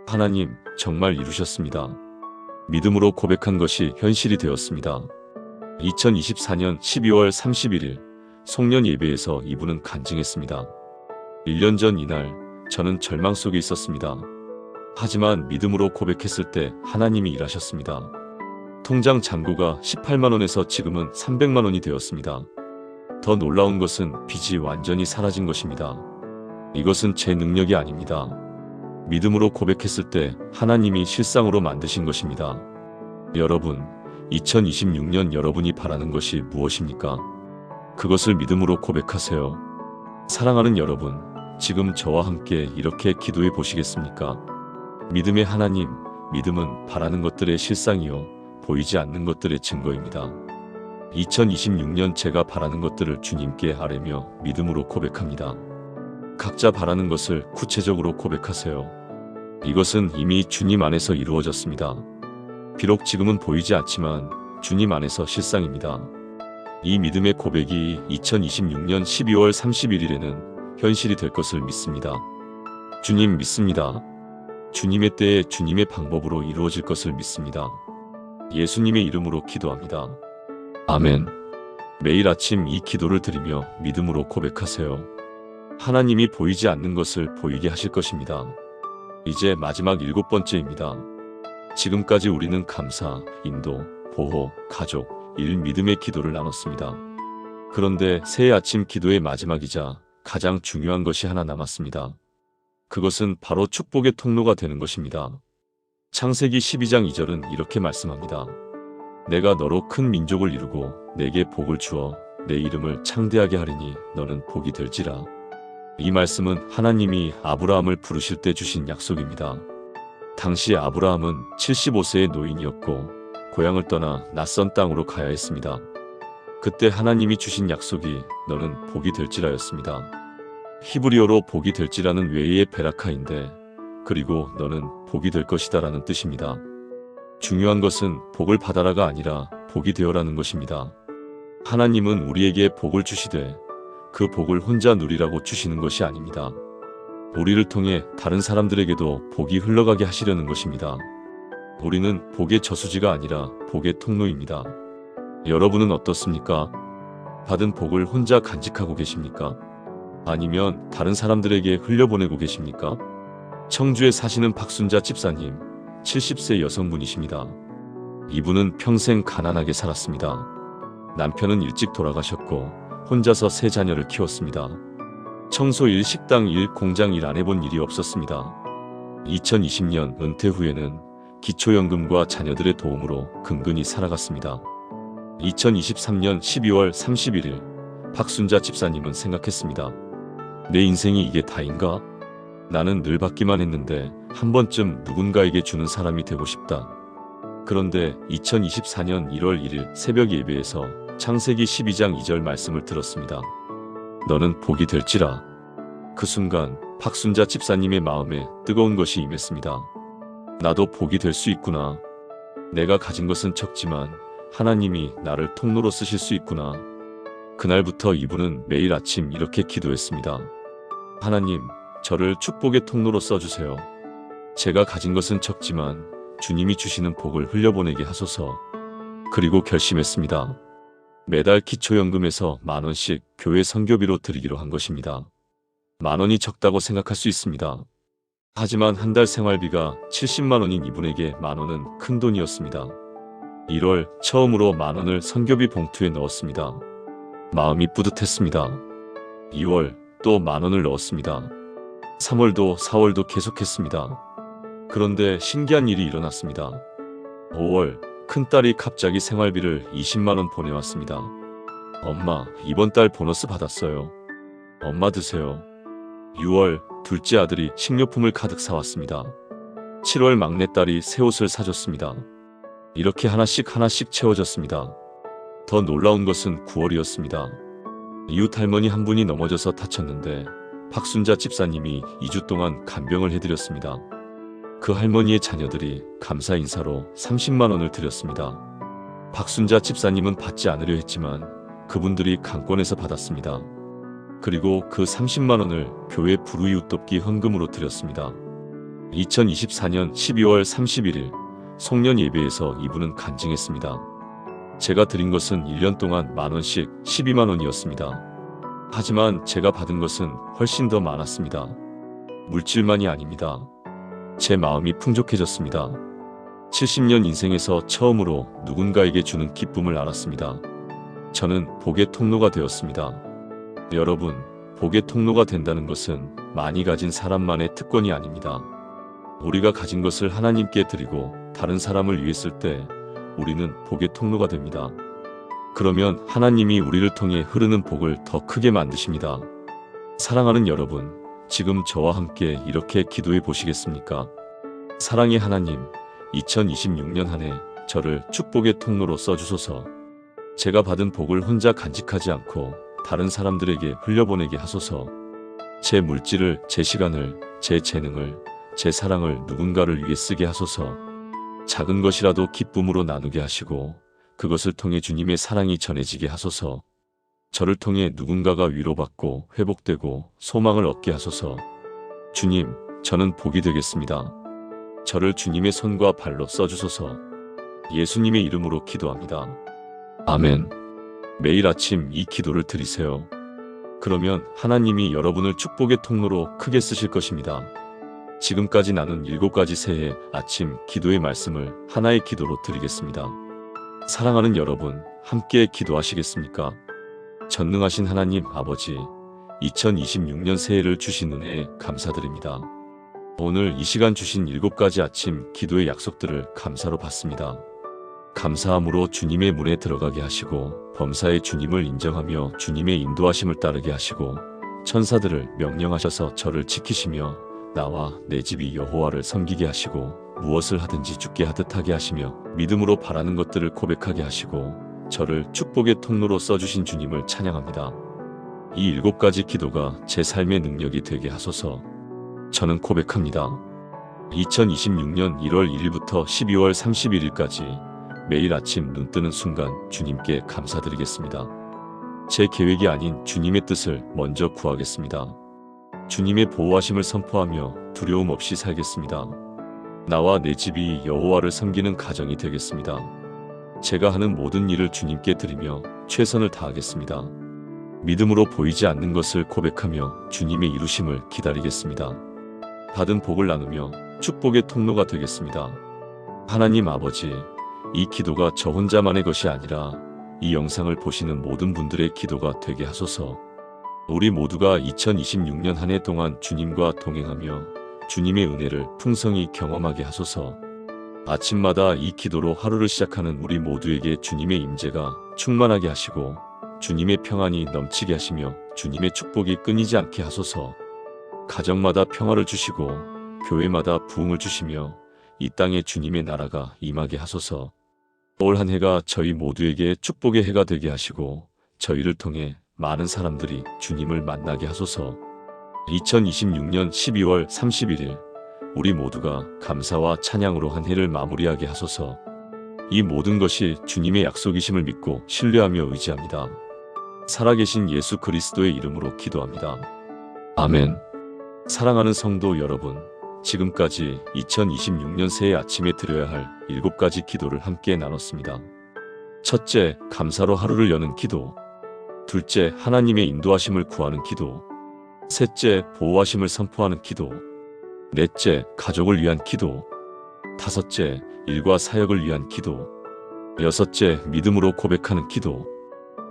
하나님, 정말 이루셨습니다. 믿음으로 고백한 것이 현실이 되었습니다. 2024년 12월 31일 송년 예배에서 이분은 간증했습니다. 1년 전 이날 저는 절망 속에 있었습니다. 하지만 믿음으로 고백했을 때 하나님이 일하셨습니다. 통장 잔고가 18만 원에서 지금은 300만 원이 되었습니다. 더 놀라운 것은 빚이 완전히 사라진 것입니다. 이것은 제 능력이 아닙니다. 믿음으로 고백했을 때 하나님이 실상으로 만드신 것입니다. 여러분, 2026년 여러분이 바라는 것이 무엇입니까? 그것을 믿음으로 고백하세요. 사랑하는 여러분, 지금 저와 함께 이렇게 기도해 보시겠습니까? 믿음의 하나님, 믿음은 바라는 것들의 실상이요 보이지 않는 것들의 증거입니다. 2026년 제가 바라는 것들을 주님께 아뢰며 믿음으로 고백합니다. 각자 바라는 것을 구체적으로 고백하세요. 이것은 이미 주님 안에서 이루어졌습니다. 비록 지금은 보이지 않지만 주님 안에서 실상입니다. 이 믿음의 고백이 2026년 12월 31일에는 현실이 될 것을 믿습니다. 주님 믿습니다. 주님의 때에 주님의 방법으로 이루어질 것을 믿습니다. 예수님의 이름으로 기도합니다. 아멘. 매일 아침 이 기도를 드리며 믿음으로 고백하세요. 하나님이 보이지 않는 것을 보이게 하실 것입니다. 이제 마지막 7번째입니다. 지금까지 우리는 감사, 인도, 보호, 가족, 일, 믿음의 기도를 나눴습니다. 그런데 새해 아침 기도의 마지막이자 가장 중요한 것이 하나 남았습니다. 그것은 바로 축복의 통로가 되는 것입니다. 창세기 12장 2절은 이렇게 말씀합니다. 내가 너로 큰 민족을 이루고 내게 복을 주어 내 이름을 창대하게 하리니 너는 복이 될지라. 이 말씀은 하나님이 아브라함을 부르실 때 주신 약속입니다. 당시 아브라함은 75세의 노인이었고 고향을 떠나 낯선 땅으로 가야 했습니다. 그때 하나님이 주신 약속이 너는 복이 될지라였습니다. 히브리어로 복이 될지라는 외의 베라카인데 그리고 너는 복이 될 것이다 라는 뜻입니다. 중요한 것은 복을 받아라가 아니라 복이 되어라는 것입니다. 하나님은 우리에게 복을 주시되 그 복을 혼자 누리라고 주시는 것이 아닙니다. 우리를 통해 다른 사람들에게도 복이 흘러가게 하시려는 것입니다. 우리는 복의 저수지가 아니라 복의 통로입니다. 여러분은 어떻습니까? 받은 복을 혼자 간직하고 계십니까? 아니면 다른 사람들에게 흘려보내고 계십니까? 청주에 사시는 박순자 집사님, 70세 여성분이십니다. 이분은 평생 가난하게 살았습니다. 남편은 일찍 돌아가셨고 혼자서 세 자녀를 키웠습니다. 청소 일, 식당 일, 공장 일 안 해본 일이 없었습니다. 2020년 은퇴 후에는 기초연금과 자녀들의 도움으로 근근히 살아갔습니다. 2023년 12월 31일 박순자 집사님은 생각했습니다. 내 인생이 이게 다인가? 나는 늘 받기만 했는데 한 번쯤 누군가에게 주는 사람이 되고 싶다. 그런데 2024년 1월 1일 새벽 예배에서 창세기 12장 2절 말씀을 들었습니다. 너는 복이 될지라. 그 순간 박순자 집사님의 마음에 뜨거운 것이 임했습니다. 나도 복이 될 수 있구나. 내가 가진 것은 적지만 하나님이 나를 통로로 쓰실 수 있구나. 그날부터 이분은 매일 아침 이렇게 기도했습니다. 하나님, 저를 축복의 통로로 써주세요. 제가 가진 것은 적지만 주님이 주시는 복을 흘려보내게 하소서. 그리고 결심했습니다. 매달 기초연금에서 10,000원씩 교회 선교비로 드리기로 한 것입니다. 10,000원이 적다고 생각할 수 있습니다. 하지만 한 달 생활비가 70만 원인 이분에게 10,000원은 큰 돈이었습니다. 1월 처음으로 10,000원을 선교비 봉투에 넣었습니다. 마음이 뿌듯했습니다. 2월 또 10,000원을 넣었습니다. 3월도 4월도 계속했습니다. 그런데 신기한 일이 일어났습니다. 5월 큰딸이 갑자기 생활비를 20만 원 보내왔습니다. 엄마, 이번 달 보너스 받았어요. 엄마 드세요. 6월 둘째 아들이 식료품을 가득 사왔습니다. 7월 막내딸이 새 옷을 사줬습니다. 이렇게 하나씩 채워졌습니다. 더 놀라운 것은 9월이었습니다. 이웃 할머니 한 분이 넘어져서 다쳤는데 박순자 집사님이 2주 동안 간병을 해드렸습니다. 그 할머니의 자녀들이 감사 인사로 30만 원을 드렸습니다. 박순자 집사님은 받지 않으려 했지만 그분들이 강권해서 받았습니다. 그리고 그 30만 원을 교회 불우이웃 돕기 헌금으로 드렸습니다. 2024년 12월 31일 송년 예배에서 이분은 간증했습니다. 제가 드린 것은 1년 동안 10,000원씩 12만 원이었습니다. 하지만 제가 받은 것은 훨씬 더 많았습니다. 물질만이 아닙니다. 제 마음이 풍족해졌습니다. 70년 인생에서 처음으로 누군가에게 주는 기쁨을 알았습니다. 저는 복의 통로가 되었습니다. 여러분, 복의 통로가 된다는 것은 많이 가진 사람만의 특권이 아닙니다. 우리가 가진 것을 하나님께 드리고 다른 사람을 위해 쓸 때 우리는 복의 통로가 됩니다. 그러면 하나님이 우리를 통해 흐르는 복을 더 크게 만드십니다. 사랑하는 여러분, 지금 저와 함께 이렇게 기도해 보시겠습니까? 사랑의 하나님, 2026년 한 해 저를 축복의 통로로 써주소서. 제가 받은 복을 혼자 간직하지 않고 다른 사람들에게 흘려보내게 하소서. 제 물질을, 제 시간을, 제 재능을, 제 사랑을 누군가를 위해 쓰게 하소서. 작은 것이라도 기쁨으로 나누게 하시고 그것을 통해 주님의 사랑이 전해지게 하소서. 저를 통해 누군가가 위로받고 회복되고 소망을 얻게 하소서. 주님, 저는 복이 되겠습니다. 저를 주님의 손과 발로 써주소서. 예수님의 이름으로 기도합니다. 아멘. 매일 아침 이 기도를 드리세요. 그러면 하나님이 여러분을 축복의 통로로 크게 쓰실 것입니다. 지금까지 나눈 7가지 새해 아침 기도의 말씀을 하나의 기도로 드리겠습니다. 사랑하는 여러분, 함께 기도하시겠습니까? 전능하신 하나님 아버지, 2026년 새해를 주신 은혜에 감사드립니다. 오늘 이 시간 주신 7가지 아침 기도의 약속들을 감사로 받습니다. 감사함으로 주님의 문에 들어가게 하시고 범사의 주님을 인정하며 주님의 인도하심을 따르게 하시고 천사들을 명령하셔서 저를 지키시며 나와 내 집이 여호와를 섬기게 하시고 무엇을 하든지 주께 하듯 하게 하시며 믿음으로 바라는 것들을 고백하게 하시고 저를 축복의 통로로 써주신 주님을 찬양합니다. 이 7가지 기도가 제 삶의 능력이 되게 하소서. 저는 고백합니다. 2026년 1월 1일부터 12월 31일까지 매일 아침 눈 뜨는 순간 주님께 감사드리겠습니다. 제 계획이 아닌 주님의 뜻을 먼저 구하겠습니다. 주님의 보호하심을 선포하며 두려움 없이 살겠습니다. 나와 내 집이 여호와를 섬기는 가정이 되겠습니다. 제가 하는 모든 일을 주님께 드리며 최선을 다하겠습니다. 믿음으로 보이지 않는 것을 고백하며 주님의 이루심을 기다리겠습니다. 받은 복을 나누며 축복의 통로가 되겠습니다. 하나님 아버지, 이 기도가 저 혼자만의 것이 아니라 이 영상을 보시는 모든 분들의 기도가 되게 하소서. 우리 모두가 2026년 한 해 동안 주님과 동행하며 주님의 은혜를 풍성히 경험하게 하소서. 아침마다 이 기도로 하루를 시작하는 우리 모두에게 주님의 임재가 충만하게 하시고 주님의 평안이 넘치게 하시며 주님의 축복이 끊이지 않게 하소서. 가정마다 평화를 주시고 교회마다 부흥을 주시며 이 땅에 주님의 나라가 임하게 하소서. 올 한 해가 저희 모두에게 축복의 해가 되게 하시고 저희를 통해 많은 사람들이 주님을 만나게 하소서. 2026년 12월 31일 우리 모두가 감사와 찬양으로 한 해를 마무리하게 하소서. 이 모든 것이 주님의 약속이심을 믿고 신뢰하며 의지합니다. 살아계신 예수 그리스도의 이름으로 기도합니다. 아멘. 사랑하는 성도 여러분, 지금까지 2026년 새해 아침에 드려야 할 7가지 기도를 함께 나눴습니다. 첫째, 감사로 하루를 여는 기도. 둘째, 하나님의 인도하심을 구하는 기도. 셋째, 보호하심을 선포하는 기도. 넷째, 가족을 위한 기도. 다섯째, 일과 사역을 위한 기도. 여섯째, 믿음으로 고백하는 기도.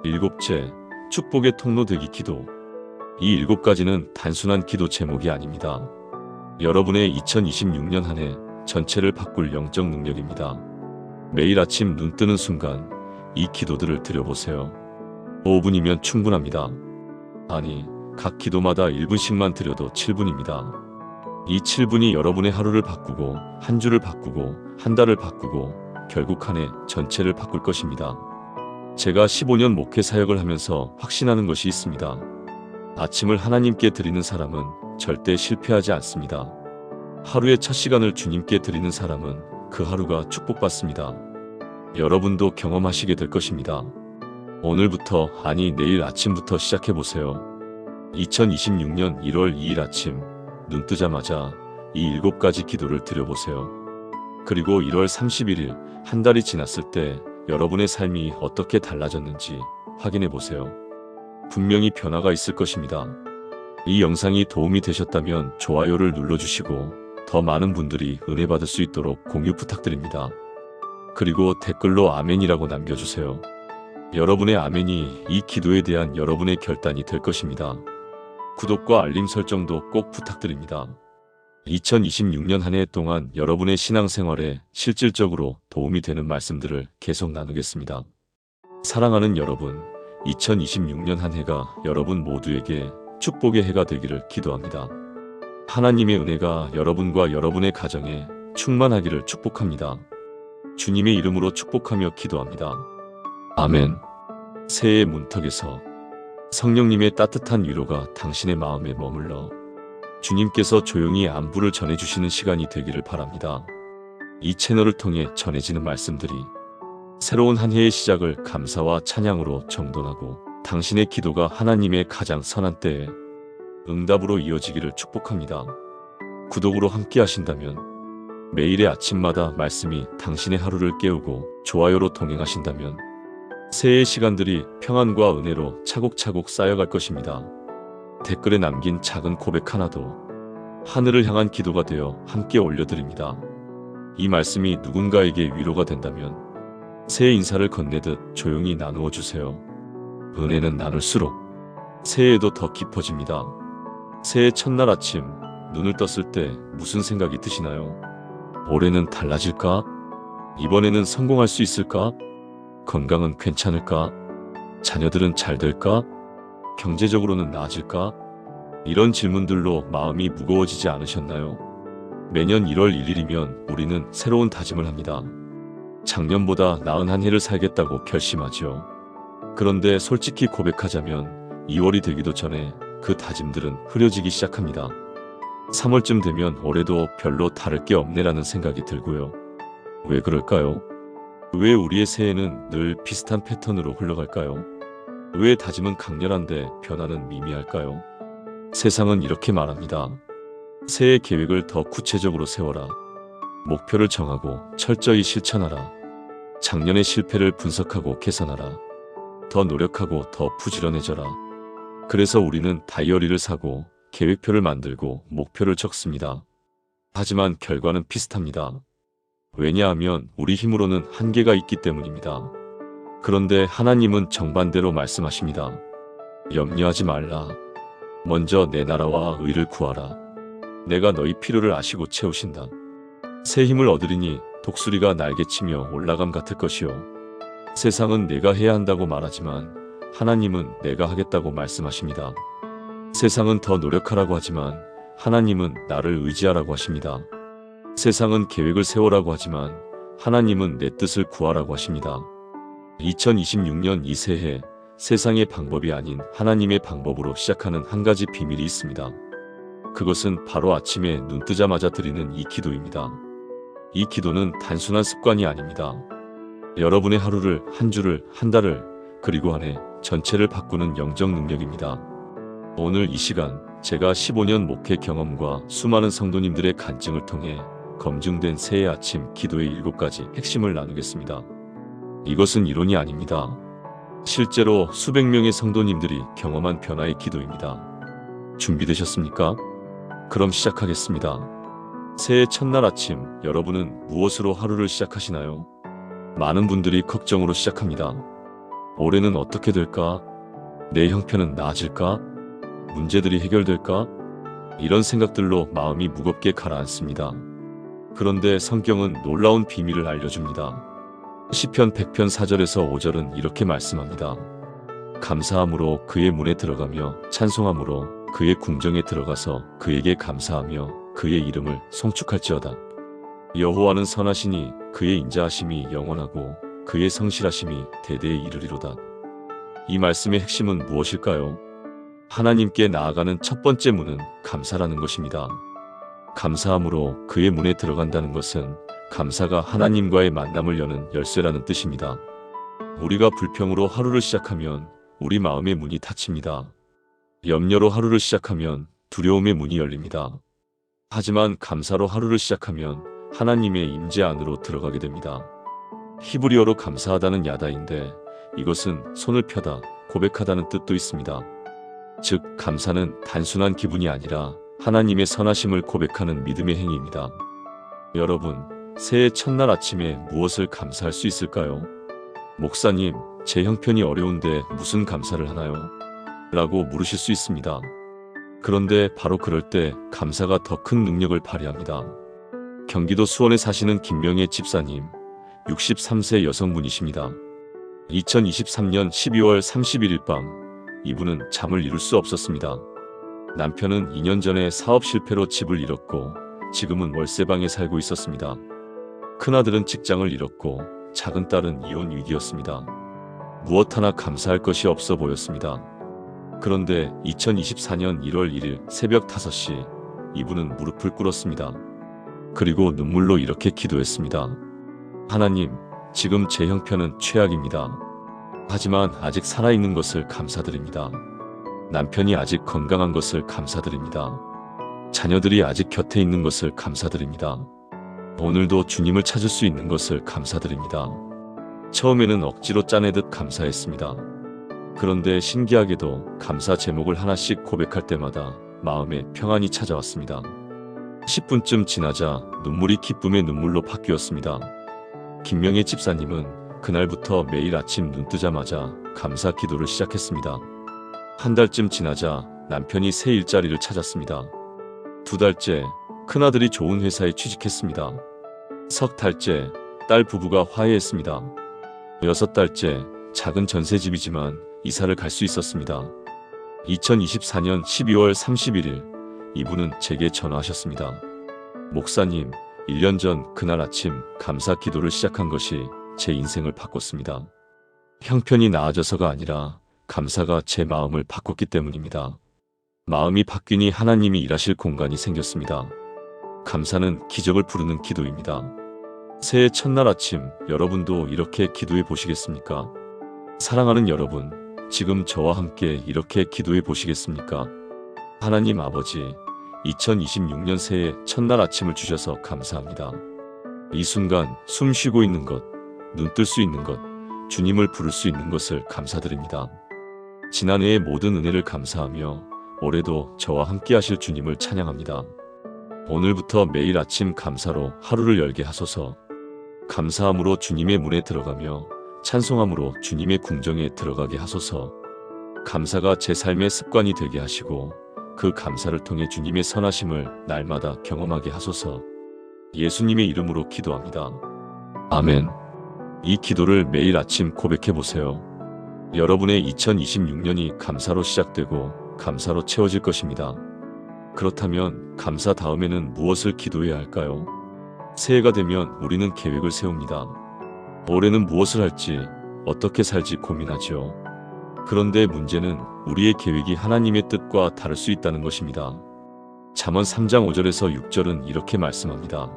일곱째, 축복의 통로 되기 기도. 이 7가지는 단순한 기도 제목이 아닙니다. 여러분의 2026년 한 해 전체를 바꿀 영적 능력입니다. 매일 아침 눈 뜨는 순간 이 기도들을 드려보세요. 5분이면 충분합니다. 아니, 각 기도마다 1분씩만 드려도 7분입니다. 이 7분이 여러분의 하루를 바꾸고 한 주를 바꾸고 한 달을 바꾸고 결국 한 해 전체를 바꿀 것입니다. 제가 15년 목회 사역을 하면서 확신하는 것이 있습니다. 아침을 하나님께 드리는 사람은 절대 실패하지 않습니다. 하루의 첫 시간을 주님께 드리는 사람은 그 하루가 축복받습니다. 여러분도 경험하시게 될 것입니다. 오늘부터, 아니 내일 아침부터 시작해보세요. 2026년 1월 2일 아침 눈 뜨자마자 이 7가지 기도를 드려보세요. 그리고 1월 31일 한 달이 지났을 때 여러분의 삶이 어떻게 달라졌는지 확인해보세요. 분명히 변화가 있을 것입니다. 이 영상이 도움이 되셨다면 좋아요를 눌러주시고 더 많은 분들이 은혜 받을 수 있도록 공유 부탁드립니다. 그리고 댓글로 아멘이라고 남겨주세요. 여러분의 아멘이 이 기도에 대한 여러분의 결단이 될 것입니다. 구독과 알림 설정도 꼭 부탁드립니다. 2026년 한 해 동안 여러분의 신앙생활에 실질적으로 도움이 되는 말씀들을 계속 나누겠습니다. 사랑하는 여러분, 2026년 한 해가 여러분 모두에게 축복의 해가 되기를 기도합니다. 하나님의 은혜가 여러분과 여러분의 가정에 충만하기를 축복합니다. 주님의 이름으로 축복하며 기도합니다. 아멘. 새해의 문턱에서 성령님의 따뜻한 위로가 당신의 마음에 머물러 주님께서 조용히 안부를 전해주시는 시간이 되기를 바랍니다. 이 채널을 통해 전해지는 말씀들이 새로운 한 해의 시작을 감사와 찬양으로 정돈하고 당신의 기도가 하나님의 가장 선한 때에 응답으로 이어지기를 축복합니다. 구독으로 함께 하신다면, 매일의 아침마다 말씀이 당신의 하루를 깨우고 좋아요로 동행하신다면 새해의 시간들이 평안과 은혜로 차곡차곡 쌓여갈 것입니다. 댓글에 남긴 작은 고백 하나도 하늘을 향한 기도가 되어 함께 올려드립니다. 이 말씀이 누군가에게 위로가 된다면 새해 인사를 건네듯 조용히 나누어 주세요. 은혜는 나눌수록 새해에도 더 깊어집니다. 새해 첫날 아침 눈을 떴을 때 무슨 생각이 드시나요? 올해는 달라질까? 이번에는 성공할 수 있을까? 건강은 괜찮을까? 자녀들은 잘 될까? 경제적으로는 나아질까? 이런 질문들로 마음이 무거워지지 않으셨나요? 매년 1월 1일이면 우리는 새로운 다짐을 합니다. 작년보다 나은 한 해를 살겠다고 결심하죠. 그런데 솔직히 고백하자면 2월이 되기도 전에 그 다짐들은 흐려지기 시작합니다. 3월쯤 되면 올해도 별로 다를 게 없네라는 생각이 들고요. 왜 그럴까요? 왜 우리의 새해는 늘 비슷한 패턴으로 흘러갈까요? 왜 다짐은 강렬한데 변화는 미미할까요? 세상은 이렇게 말합니다. 새해 계획을 더 구체적으로 세워라. 목표를 정하고 철저히 실천하라. 작년의 실패를 분석하고 개선하라. 더 노력하고 더 부지런해져라. 그래서 우리는 다이어리를 사고 계획표를 만들고 목표를 적습니다. 하지만 결과는 비슷합니다. 왜냐하면 우리 힘으로는 한계가 있기 때문입니다. 그런데 하나님은 정반대로 말씀하십니다. 염려하지 말라. 먼저 내 나라와 의를 구하라. 내가 너희 필요를 아시고 채우신다. 새 힘을 얻으리니 독수리가 날개치며 올라감 같을 것이요. 세상은 내가 해야 한다고 말하지만 하나님은 내가 하겠다고 말씀하십니다. 세상은 더 노력하라고 하지만 하나님은 나를 의지하라고 하십니다. 세상은 계획을 세우라고 하지만 하나님은 내 뜻을 구하라고 하십니다. 2026년 이 새해 세상의 방법이 아닌 하나님의 방법으로 시작하는 한 가지 비밀이 있습니다. 그것은 바로 아침에 눈 뜨자마자 드리는 이 기도입니다. 이 기도는 단순한 습관이 아닙니다. 여러분의 하루를, 한 주를, 한 달을, 그리고 한 해 전체를 바꾸는 영적 능력입니다. 오늘 이 시간 제가 15년 목회 경험과 수많은 성도님들의 간증을 통해 검증된 새해 아침 기도의 7가지 핵심을 나누겠습니다. 이것은 이론이 아닙니다. 실제로 수백 명의 성도님들이 경험한 변화의 기도입니다. 준비되셨습니까? 그럼 시작하겠습니다. 새해 첫날 아침 여러분은 무엇으로 하루를 시작하시나요? 많은 분들이 걱정으로 시작합니다. 올해는 어떻게 될까? 내 형편은 나아질까? 문제들이 해결될까? 이런 생각들로 마음이 무겁게 가라앉습니다. 그런데 성경은 놀라운 비밀을 알려줍니다. 시편 100편 4절에서 5절은 이렇게 말씀합니다. 감사함으로 그의 문에 들어가며 찬송함으로 그의 궁정에 들어가서 그에게 감사하며 그의 이름을 송축할지어다. 여호와는 선하시니 그의 인자하심이 영원하고 그의 성실하심이 대대에 이르리로다. 이 말씀의 핵심은 무엇일까요? 하나님께 나아가는 첫 번째 문은 감사라는 것입니다. 감사함으로 그의 문에 들어간다는 것은 감사가 하나님과의 만남을 여는 열쇠라는 뜻입니다. 우리가 불평으로 하루를 시작하면 우리 마음의 문이 닫힙니다. 염려로 하루를 시작하면 두려움의 문이 열립니다. 하지만 감사로 하루를 시작하면 하나님의 임재 안으로 들어가게 됩니다. 히브리어로 감사하다는 야다인데 이것은 손을 펴다, 고백하다는 뜻도 있습니다. 즉, 감사는 단순한 기분이 아니라 하나님의 선하심을 고백하는 믿음의 행위입니다. 여러분, 새해 첫날 아침에 무엇을 감사할 수 있을까요? 목사님, 제 형편이 어려운데 무슨 감사를 하나요? 라고 물으실 수 있습니다. 그런데 바로 그럴 때 감사가 더 큰 능력을 발휘합니다. 경기도 수원에 사시는 김명애 집사님, 63세 여성분이십니다. 2023년 12월 31일 밤 이분은 잠을 이룰 수 없었습니다. 남편은 2년 전에 사업 실패로 집을 잃었고 지금은 월세방에 살고 있었습니다. 큰아들은 직장을 잃었고 작은 딸은 이혼 위기였습니다. 무엇 하나 감사할 것이 없어 보였습니다. 그런데 2024년 1월 1일 새벽 5시 이분은 무릎을 꿇었습니다. 그리고 눈물로 이렇게 기도했습니다. 하나님, 지금 제 형편은 최악입니다. 하지만 아직 살아있는 것을 감사드립니다. 남편이 아직 건강한 것을 감사드립니다. 자녀들이 아직 곁에 있는 것을 감사드립니다. 오늘도 주님을 찾을 수 있는 것을 감사드립니다. 처음에는 억지로 짜내듯 감사했습니다. 그런데 신기하게도 감사 제목을 하나씩 고백할 때마다 마음에 평안이 찾아왔습니다. 10분쯤 지나자 눈물이 기쁨의 눈물로 바뀌었습니다. 김명애 집사님은 그날부터 매일 아침 눈 뜨자마자 감사 기도를 시작했습니다. 한 달쯤 지나자 남편이 새 일자리를 찾았습니다. 2달째 큰아들이 좋은 회사에 취직했습니다. 석 달째 딸 부부가 화해했습니다. 6달째 작은 전셋집이지만 이사를 갈 수 있었습니다. 2024년 12월 31일 이분은 제게 전화하셨습니다. 목사님, 1년 전 그날 아침 감사 기도를 시작한 것이 제 인생을 바꿨습니다. 형편이 나아져서가 아니라 감사가 제 마음을 바꿨기 때문입니다. 마음이 바뀌니 하나님이 일하실 공간이 생겼습니다. 감사는 기적을 부르는 기도입니다. 새해 첫날 아침 여러분도 이렇게 기도해 보시겠습니까? 사랑하는 여러분, 지금 저와 함께 이렇게 기도해 보시겠습니까? 하나님 아버지, 2026년 새해 첫날 아침을 주셔서 감사합니다. 이 순간 숨 쉬고 있는 것, 눈 뜰 수 있는 것, 주님을 부를 수 있는 것을 감사드립니다. 지난해의 모든 은혜를 감사하며 올해도 저와 함께 하실 주님을 찬양합니다. 오늘부터 매일 아침 감사로 하루를 열게 하소서. 감사함으로 주님의 문에 들어가며 찬송함으로 주님의 궁정에 들어가게 하소서. 감사가 제 삶의 습관이 되게 하시고 그 감사를 통해 주님의 선하심을 날마다 경험하게 하소서. 예수님의 이름으로 기도합니다. 아멘. 이 기도를 매일 아침 고백해 보세요. 여러분의 2026년이 감사로 시작되고 감사로 채워질 것입니다. 그렇다면 감사 다음에는 무엇을 기도해야 할까요? 새해가 되면 우리는 계획을 세웁니다. 올해는 무엇을 할지, 어떻게 살지 고민하죠. 그런데 문제는 우리의 계획이 하나님의 뜻과 다를 수 있다는 것입니다. 잠언 3장 5절에서 6절은 이렇게 말씀합니다.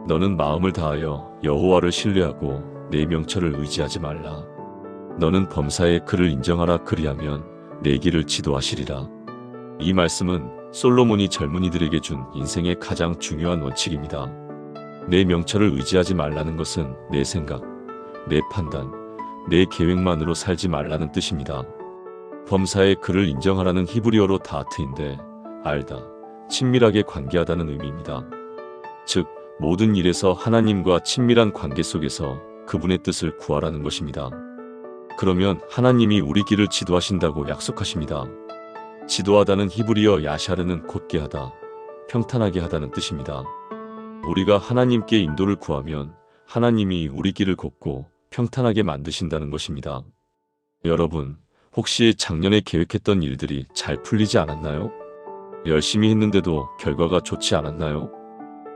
너는 마음을 다하여 여호와를 신뢰하고 내 명철을 의지하지 말라. 너는 범사에 그를 인정하라. 그리하면 내 길을 지도하시리라. 이 말씀은 솔로몬이 젊은이들에게 준 인생의 가장 중요한 원칙입니다. 내 명철을 의지하지 말라는 것은 내 생각, 내 판단, 내 계획만으로 살지 말라는 뜻입니다. 범사에 그를 인정하라는 히브리어로 다하트인데 알다, 친밀하게 관계하다는 의미입니다. 즉, 모든 일에서 하나님과 친밀한 관계 속에서 그분의 뜻을 구하라는 것입니다. 그러면 하나님이 우리 길을 지도하신다고 약속하십니다. 지도하다는 히브리어 야샤르는 곧게 하다, 평탄하게 하다는 뜻입니다. 우리가 하나님께 인도를 구하면 하나님이 우리 길을 걷고 평탄하게 만드신다는 것입니다. 여러분, 혹시 작년에 계획했던 일들이 잘 풀리지 않았나요? 열심히 했는데도 결과가 좋지 않았나요?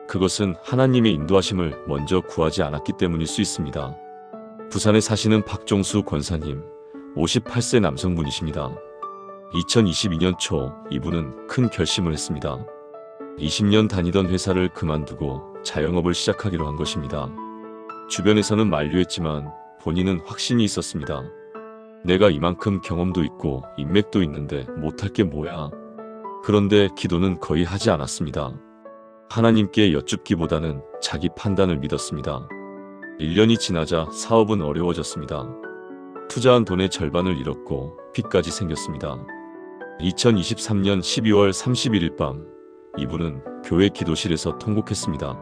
그것은 하나님의 인도하심을 먼저 구하지 않았기 때문일 수 있습니다. 부산에 사시는 박종수 권사님, 58세 남성분이십니다. 2022년 초 이분은 큰 결심을 했습니다. 20년 다니던 회사를 그만두고 자영업을 시작하기로 한 것입니다. 주변에서는 만류했지만 본인은 확신이 있었습니다. 내가 이만큼 경험도 있고 인맥도 있는데 못할 게 뭐야. 그런데 기도는 거의 하지 않았습니다. 하나님께 여쭙기보다는 자기 판단을 믿었습니다. 1년이 지나자 사업은 어려워졌습니다. 투자한 돈의 절반을 잃었고 빚까지 생겼습니다. 2023년 12월 31일 밤 이분은 교회 기도실에서 통곡했습니다.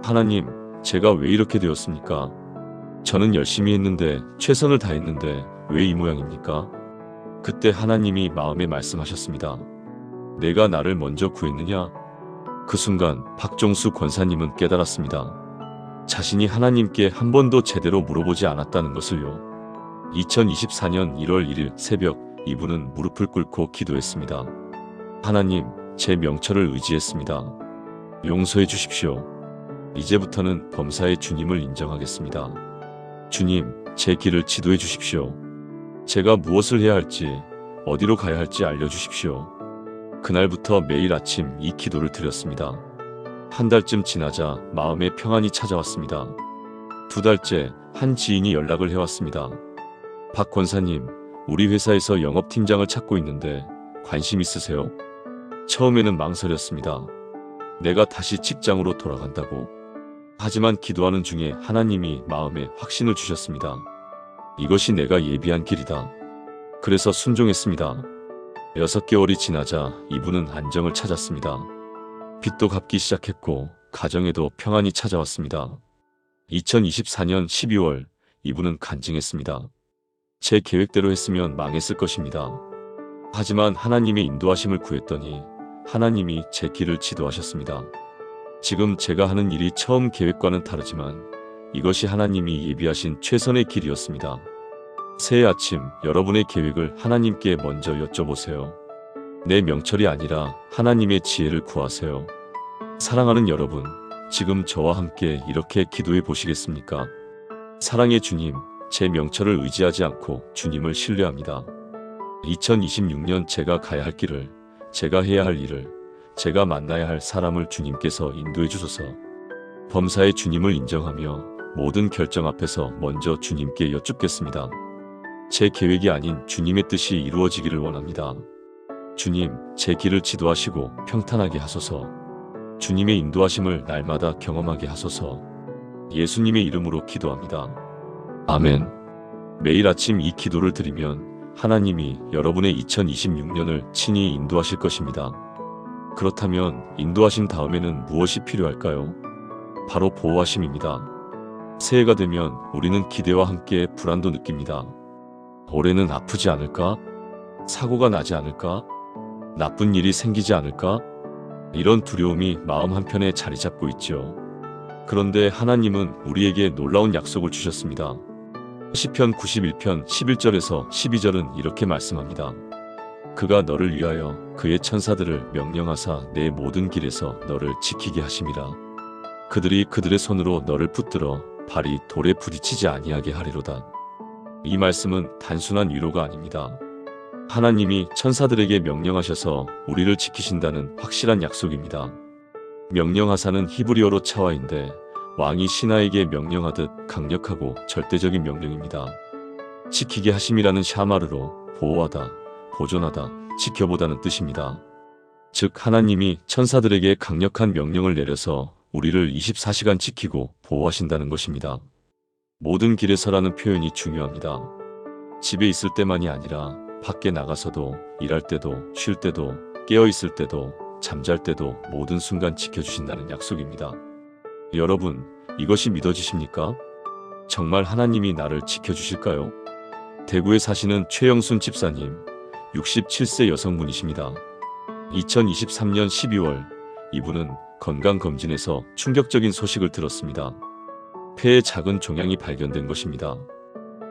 하나님, 제가 왜 이렇게 되었습니까? 저는 열심히 했는데, 최선을 다했는데 왜 이 모양입니까? 그때 하나님이 마음에 말씀하셨습니다. 내가 나를 먼저 구했느냐? 그 순간 박종수 권사님은 깨달았습니다. 자신이 하나님께 한 번도 제대로 물어보지 않았다는 것을요. 2024년 1월 1일 새벽 이분은 무릎을 꿇고 기도했습니다. 하나님, 제 명철을 의지했습니다. 용서해 주십시오. 이제부터는 범사의 주님을 인정하겠습니다. 주님, 제 길을 지도해 주십시오. 제가 무엇을 해야 할지, 어디로 가야 할지 알려주십시오. 그날부터 매일 아침 이 기도를 드렸습니다. 한 달쯤 지나자 마음에 평안이 찾아왔습니다. 2달째 한 지인이 연락을 해왔습니다. 박 권사님, 우리 회사에서 영업팀장을 찾고 있는데 관심 있으세요? 처음에는 망설였습니다. 내가 다시 직장으로 돌아간다고. 하지만 기도하는 중에 하나님이 마음에 확신을 주셨습니다. 이것이 내가 예비한 길이다. 그래서 순종했습니다. 6개월이 지나자 이분은 안정을 찾았습니다. 빚도 갚기 시작했고 가정에도 평안이 찾아왔습니다. 2024년 12월 이분은 간증했습니다. 제 계획대로 했으면 망했을 것입니다. 하지만 하나님의 인도하심을 구했더니 하나님이 제 길을 지도하셨습니다. 지금 제가 하는 일이 처음 계획과는 다르지만 이것이 하나님이 예비하신 최선의 길이었습니다. 새해 아침 여러분의 계획을 하나님께 먼저 여쭤보세요. 내 명철이 아니라 하나님의 지혜를 구하세요. 사랑하는 여러분, 지금 저와 함께 이렇게 기도해 보시겠습니까? 사랑의 주님, 제 명철을 의지하지 않고 주님을 신뢰합니다. 2026년 제가 가야 할 길을, 제가 해야 할 일을, 제가 만나야 할 사람을 주님께서 인도해 주소서. 범사의 주님을 인정하며 모든 결정 앞에서 먼저 주님께 여쭙겠습니다. 제 계획이 아닌 주님의 뜻이 이루어지기를 원합니다. 주님, 제 길을 지도하시고 평탄하게 하소서. 주님의 인도하심을 날마다 경험하게 하소서. 예수님의 이름으로 기도합니다. 아멘. 매일 아침 이 기도를 드리면 하나님이 여러분의 2026년을 친히 인도하실 것입니다. 그렇다면 인도하심 다음에는 무엇이 필요할까요? 바로 보호하심입니다. 새해가 되면 우리는 기대와 함께 불안도 느낍니다. 올해는 아프지 않을까? 사고가 나지 않을까? 나쁜 일이 생기지 않을까? 이런 두려움이 마음 한편에 자리 잡고 있죠. 그런데 하나님은 우리에게 놀라운 약속을 주셨습니다. 시편 91편 11절에서 12절은 이렇게 말씀합니다. 그가 너를 위하여 그의 천사들을 명령하사 내 모든 길에서 너를 지키게 하심이라. 그들이 그들의 손으로 너를 붙들어 발이 돌에 부딪히지 아니하게 하리로다. 이 말씀은 단순한 위로가 아닙니다. 하나님이 천사들에게 명령하셔서 우리를 지키신다는 확실한 약속입니다. 명령하사는 히브리어로 차와인데 왕이 신하에게 명령하듯 강력하고 절대적인 명령입니다. 지키게 하심이라는 샤마르로 보호하다, 보존하다, 지켜보다는 뜻입니다. 즉 하나님이 천사들에게 강력한 명령을 내려서 우리를 24시간 지키고 보호하신다는 것입니다. 모든 길에서라는 표현이 중요합니다. 집에 있을 때만이 아니라 밖에 나가서도, 일할 때도, 쉴 때도, 깨어있을 때도, 잠잘 때도 모든 순간 지켜주신다는 약속입니다. 여러분, 이것이 믿어지십니까? 정말 하나님이 나를 지켜주실까요? 대구에 사시는 최영순 집사님, 67세 여성분이십니다. 2023년 12월 이분은 건강검진에서 충격적인 소식을 들었습니다. 폐에 작은 종양이 발견된 것입니다.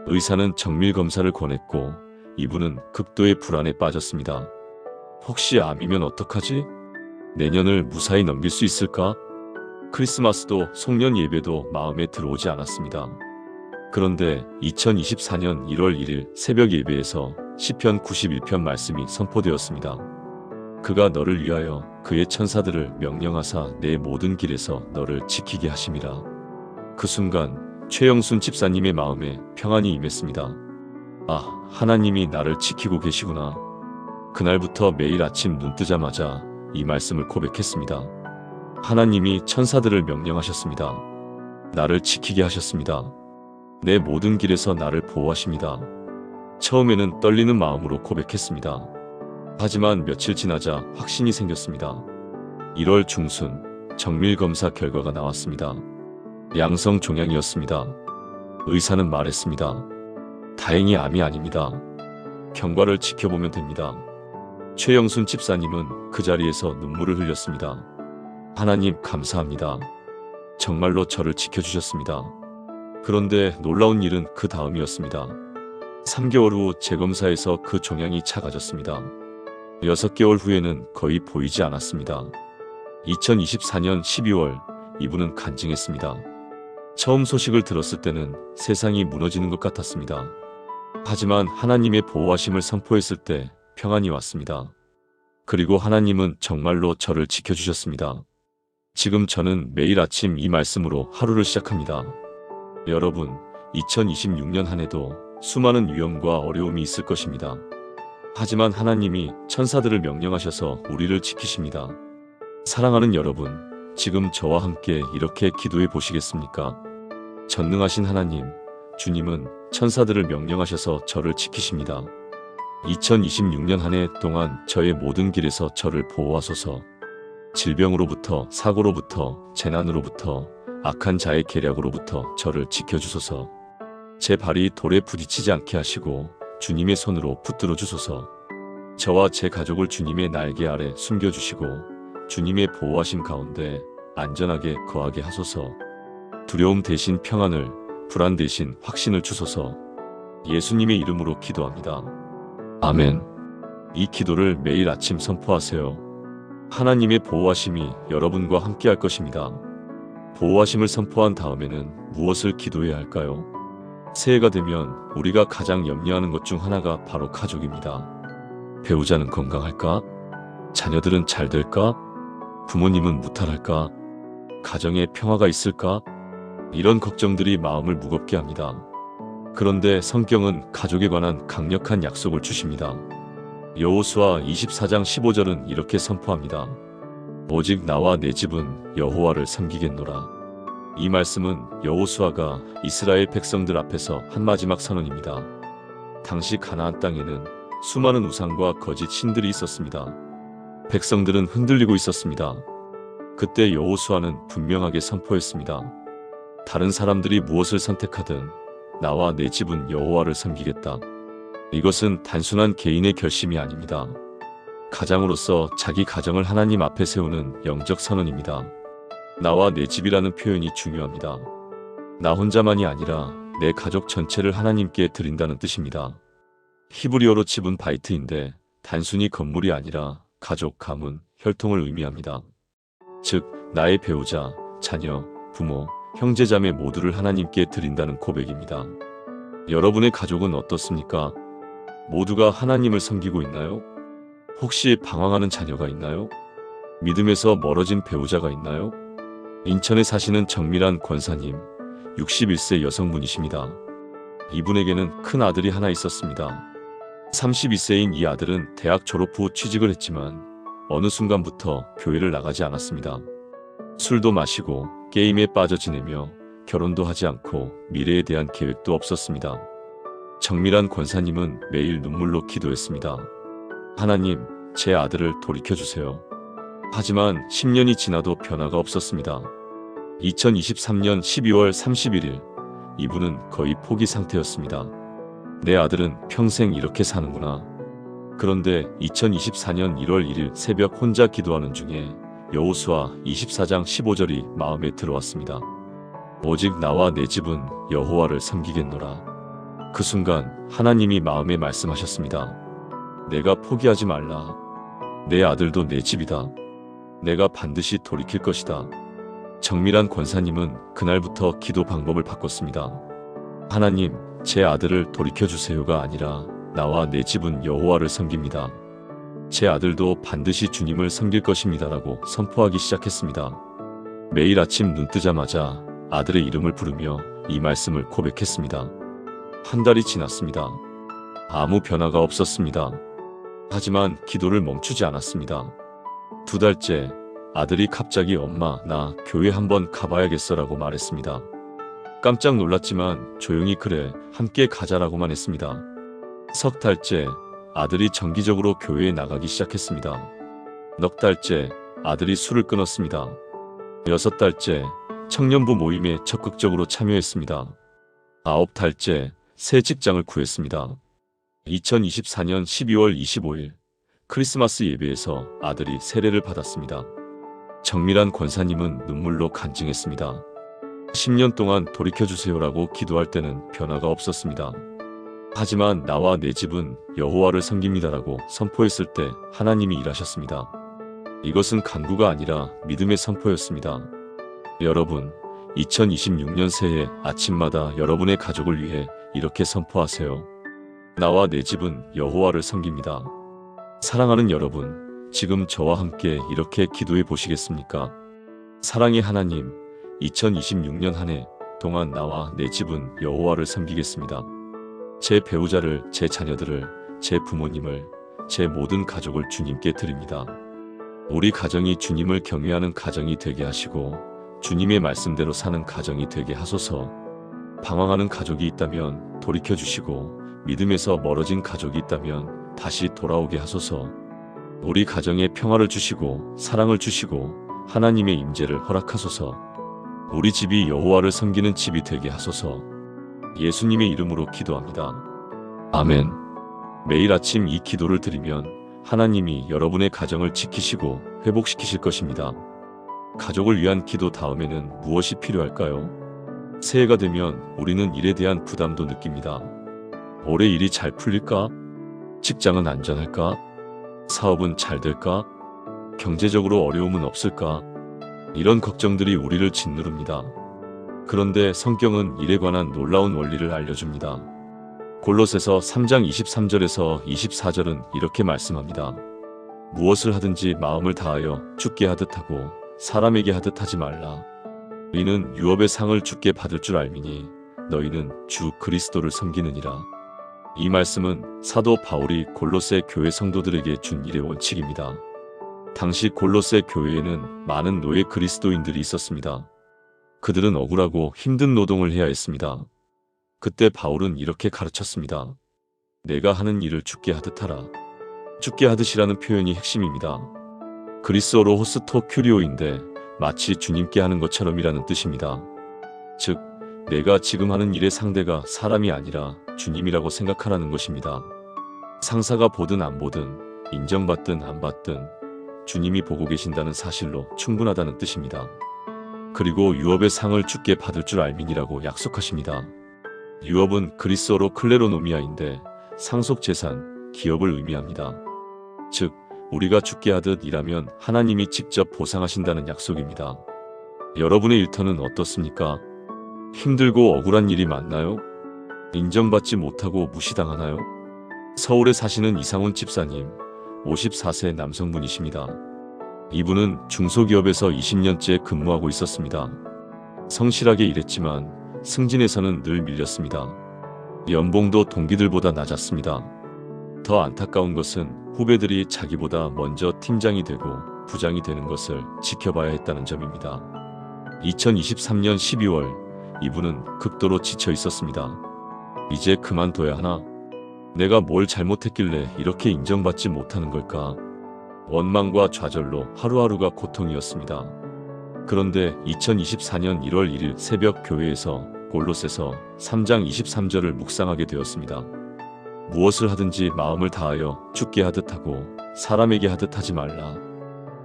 의사는 정밀검사를 권했고 이분은 극도의 불안에 빠졌습니다. 혹시 암이면 어떡하지? 내년을 무사히 넘길 수 있을까? 크리스마스도 송년 예배도 마음에 들어오지 않았습니다. 그런데 2024년 1월 1일 새벽 예배에서 시편 91편 말씀이 선포되었습니다. 그가 너를 위하여 그의 천사들을 명령하사 내 모든 길에서 너를 지키게 하심이라. 그 순간 최영순 집사님의 마음에 평안이 임했습니다. 아, 하나님이 나를 지키고 계시구나. 그날부터 매일 아침 눈 뜨자마자 이 말씀을 고백했습니다. 하나님이 천사들을 명령하셨습니다. 나를 지키게 하셨습니다. 내 모든 길에서 나를 보호하십니다. 처음에는 떨리는 마음으로 고백했습니다. 하지만 며칠 지나자 확신이 생겼습니다. 1월 중순 정밀검사 결과가 나왔습니다. 양성 종양이었습니다. 의사는 말했습니다. 다행히 암이 아닙니다. 경과를 지켜보면 됩니다. 최영순 집사님은 그 자리에서 눈물을 흘렸습니다. 하나님 감사합니다. 정말로 저를 지켜주셨습니다. 그런데 놀라운 일은 그 다음이었습니다. 3개월 후 재검사에서 그 종양이 작아졌습니다. 6개월 후에는 거의 보이지 않았습니다. 2024년 12월 이분은 간증했습니다. 처음 소식을 들었을 때는 세상이 무너지는 것 같았습니다. 하지만 하나님의 보호하심을 선포했을 때 평안이 왔습니다. 그리고 하나님은 정말로 저를 지켜주셨습니다. 지금 저는 매일 아침 이 말씀으로 하루를 시작합니다. 여러분, 2026년 한 해도 수많은 위험과 어려움이 있을 것입니다. 하지만 하나님이 천사들을 명령하셔서 우리를 지키십니다. 사랑하는 여러분, 지금 저와 함께 이렇게 기도해 보시겠습니까? 전능하신 하나님, 주님은 천사들을 명령하셔서 저를 지키십니다. 2026년 한 해 동안 저의 모든 길에서 저를 보호하소서. 질병으로부터, 사고로부터, 재난으로부터, 악한 자의 계략으로부터 저를 지켜주소서. 제 발이 돌에 부딪히지 않게 하시고 주님의 손으로 붙들어 주소서. 저와 제 가족을 주님의 날개 아래 숨겨주시고 주님의 보호하심 가운데 안전하게 거하게 하소서. 두려움 대신 평안을, 불안 대신 확신을 주소서. 예수님의 이름으로 기도합니다. 아멘. 이 기도를 매일 아침 선포하세요. 하나님의 보호하심이 여러분과 함께 할 것입니다. 보호하심을 선포한 다음에는 무엇을 기도해야 할까요? 새해가 되면 우리가 가장 염려하는 것 중 하나가 바로 가족입니다. 배우자는 건강할까? 자녀들은 잘 될까? 부모님은 무탈할까? 가정에 평화가 있을까? 이런 걱정들이 마음을 무겁게 합니다. 그런데 성경은 가족에 관한 강력한 약속을 주십니다. 여호수아 24장 15절은 이렇게 선포합니다. 오직 나와 내 집은 여호와를 섬기겠노라. 이 말씀은 여호수아가 이스라엘 백성들 앞에서 한 마지막 선언입니다. 당시 가나안 땅에는 수많은 우상과 거짓 신들이 있었습니다. 백성들은 흔들리고 있었습니다. 그때 여호수아는 분명하게 선포했습니다. 다른 사람들이 무엇을 선택하든 나와 내 집은 여호와를 섬기겠다. 이것은 단순한 개인의 결심이 아닙니다. 가장으로서 자기 가정을 하나님 앞에 세우는 영적 선언입니다. 나와 내 집이라는 표현이 중요합니다. 나 혼자만이 아니라 내 가족 전체를 하나님께 드린다는 뜻입니다. 히브리어로 집은 바이트인데 단순히 건물이 아니라 가족, 가문, 혈통을 의미합니다. 즉, 나의 배우자, 자녀, 부모, 형제자매 모두를 하나님께 드린다는 고백입니다. 여러분의 가족은 어떻습니까? 모두가 하나님을 섬기고 있나요? 혹시 방황하는 자녀가 있나요? 믿음에서 멀어진 배우자가 있나요? 인천에 사시는 정밀한 권사님, 61세 여성분이십니다. 이분에게는 큰 아들이 하나 있었습니다. 32세인 이 아들은 대학 졸업 후 취직을 했지만 어느 순간부터 교회를 나가지 않았습니다. 술도 마시고 게임에 빠져 지내며 결혼도 하지 않고 미래에 대한 계획도 없었습니다. 정밀한 권사님은 매일 눈물로 기도했습니다. 하나님, 제 아들을 돌이켜주세요. 하지만 10년이 지나도 변화가 없었습니다. 2023년 12월 31일, 이분은 거의 포기 상태였습니다. 내 아들은 평생 이렇게 사는구나. 그런데 2024년 1월 1일 새벽 혼자 기도하는 중에 여호수아 24장 15절이 마음에 들어왔습니다. 오직 나와 내 집은 여호와를 섬기겠노라. 그 순간 하나님이 마음에 말씀하셨습니다. 내가 포기하지 말라. 내 아들도 내 집이다. 내가 반드시 돌이킬 것이다. 정밀한 권사님은 그날부터 기도 방법을 바꿨습니다. 하나님, 제 아들을 돌이켜주세요가 아니라 나와 내 집은 여호와를 섬깁니다. 제 아들도 반드시 주님을 섬길 것입니다라고 선포하기 시작했습니다. 매일 아침 눈 뜨자마자 아들의 이름을 부르며 이 말씀을 고백했습니다. 한 달이 지났습니다. 아무 변화가 없었습니다. 하지만 기도를 멈추지 않았습니다. 2달째 아들이 갑자기 엄마, 나 교회 한번 가봐야겠어라고 말했습니다. 깜짝 놀랐지만 조용히 그래, 함께 가자라고만 했습니다. 3달째 아들이 정기적으로 교회에 나가기 시작했습니다. 4달째 아들이 술을 끊었습니다. 6달째 청년부 모임에 적극적으로 참여했습니다. 9달째 새 직장을 구했습니다. 2024년 12월 25일 크리스마스 예배에서 아들이 세례를 받았습니다. 정밀한 권사님은 눈물로 간증했습니다. 10년 동안 돌이켜주세요라고 기도할 때는 변화가 없었습니다. 하지만 나와 내 집은 여호와를 섬깁니다라고 선포했을 때 하나님이 일하셨습니다. 이것은 간구가 아니라 믿음의 선포였습니다. 여러분, 2026년 새해 아침마다 여러분의 가족을 위해 이렇게 선포하세요. 나와 내 집은 여호와를 섬깁니다. 사랑하는 여러분, 지금 저와 함께 이렇게 기도해 보시겠습니까? 사랑의 하나님, 2026년 한 해 동안 나와 내 집은 여호와를 섬기겠습니다. 제 배우자를, 제 자녀들을, 제 부모님을, 제 모든 가족을 주님께 드립니다. 우리 가정이 주님을 경외하는 가정이 되게 하시고 주님의 말씀대로 사는 가정이 되게 하소서. 방황하는 가족이 있다면 돌이켜 주시고 믿음에서 멀어진 가족이 있다면 다시 돌아오게 하소서. 우리 가정에 평화를 주시고 사랑을 주시고 하나님의 임재를 허락하소서. 우리 집이 여호와를 섬기는 집이 되게 하소서. 예수님의 이름으로 기도합니다. 아멘. 매일 아침 이 기도를 드리면 하나님이 여러분의 가정을 지키시고 회복시키실 것입니다. 가족을 위한 기도 다음에는 무엇이 필요할까요? 새해가 되면 우리는 일에 대한 부담도 느낍니다. 올해 일이 잘 풀릴까? 직장은 안전할까? 사업은 잘 될까? 경제적으로 어려움은 없을까? 이런 걱정들이 우리를 짓누릅니다. 그런데 성경은 일에 관한 놀라운 원리를 알려줍니다. 골로새서 3장 23절에서 24절은 이렇게 말씀합니다. 무엇을 하든지 마음을 다하여 주께 하듯 하고 사람에게 하듯 하지 말라. 이는 유업의 상을 주께 받을 줄 알미니 너희는 주 그리스도를 섬기느니라. 이 말씀은 사도 바울이 골로새 교회 성도들에게 준 일의 원칙입니다. 당시 골로새 교회에는 많은 노예 그리스도인들이 있었습니다. 그들은 억울하고 힘든 노동을 해야 했습니다. 그때 바울은 이렇게 가르쳤습니다. 내가 하는 일을 주께 하듯 하라. 주께 하듯이라는 표현이 핵심입니다. 그리스어로 호스토 큐리오인데 마치 주님께 하는 것처럼이라는 뜻입니다. 즉, 내가 지금 하는 일의 상대가 사람이 아니라 주님이라고 생각하라는 것입니다. 상사가 보든 안 보든, 인정받든 안 받든 주님이 보고 계신다는 사실로 충분하다는 뜻입니다. 그리고 유업의 상을 주께 받을 줄 알민이라고 약속하십니다. 유업은 그리스어로 클레로노미아인데 상속 재산, 기업을 의미합니다. 즉, 우리가 주께 하듯 일하면 하나님이 직접 보상하신다는 약속입니다. 여러분의 일터는 어떻습니까? 힘들고 억울한 일이 많나요? 인정받지 못하고 무시당하나요? 서울에 사시는 이상훈 집사님, 54세 남성분이십니다. 이분은 중소기업에서 20년째 근무하고 있었습니다. 성실하게 일했지만 승진에서는 늘 밀렸습니다. 연봉도 동기들보다 낮았습니다. 더 안타까운 것은 후배들이 자기보다 먼저 팀장이 되고 부장이 되는 것을 지켜봐야 했다는 점입니다. 2023년 12월 이분은 극도로 지쳐 있었습니다. 이제 그만둬야 하나? 내가 뭘 잘못했길래 이렇게 인정받지 못하는 걸까? 원망과 좌절로 하루하루가 고통이었습니다. 그런데 2024년 1월 1일 새벽 교회에서 골로새서 3장 23절을 묵상하게 되었습니다. 무엇을 하든지 마음을 다하여 주께 하듯 하고 사람에게 하듯 하지 말라.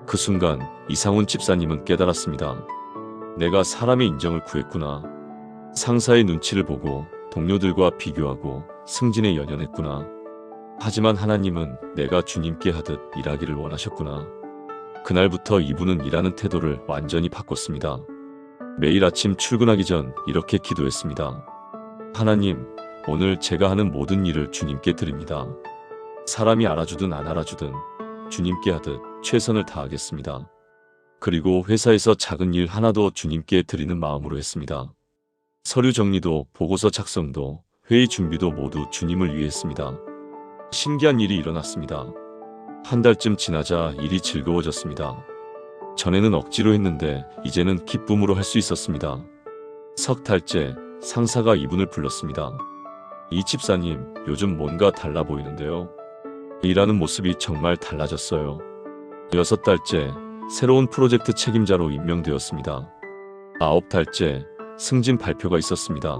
그 순간 이상훈 집사님은 깨달았습니다. 내가 사람의 인정을 구했구나. 상사의 눈치를 보고 동료들과 비교하고 승진에 연연했구나. 하지만 하나님은 내가 주님께 하듯 일하기를 원하셨구나. 그날부터 이분은 일하는 태도를 완전히 바꿨습니다. 매일 아침 출근하기 전 이렇게 기도했습니다. 하나님, 오늘 제가 하는 모든 일을 주님께 드립니다. 사람이 알아주든 안 알아주든 주님께 하듯 최선을 다하겠습니다. 그리고 회사에서 작은 일 하나도 주님께 드리는 마음으로 했습니다. 서류 정리도 보고서 작성도 회의 준비도 모두 주님을 위해 했습니다. 신기한 일이 일어났습니다. 한 달쯤 지나자 일이 즐거워졌습니다. 전에는 억지로 했는데 이제는 기쁨으로 할 수 있었습니다. 석 달째 상사가 이분을 불렀습니다. 이 집사님, 요즘 뭔가 달라 보이는데요. 일하는 모습이 정말 달라졌어요. 6달째 새로운 프로젝트 책임자로 임명되었습니다. 9달째 승진 발표가 있었습니다.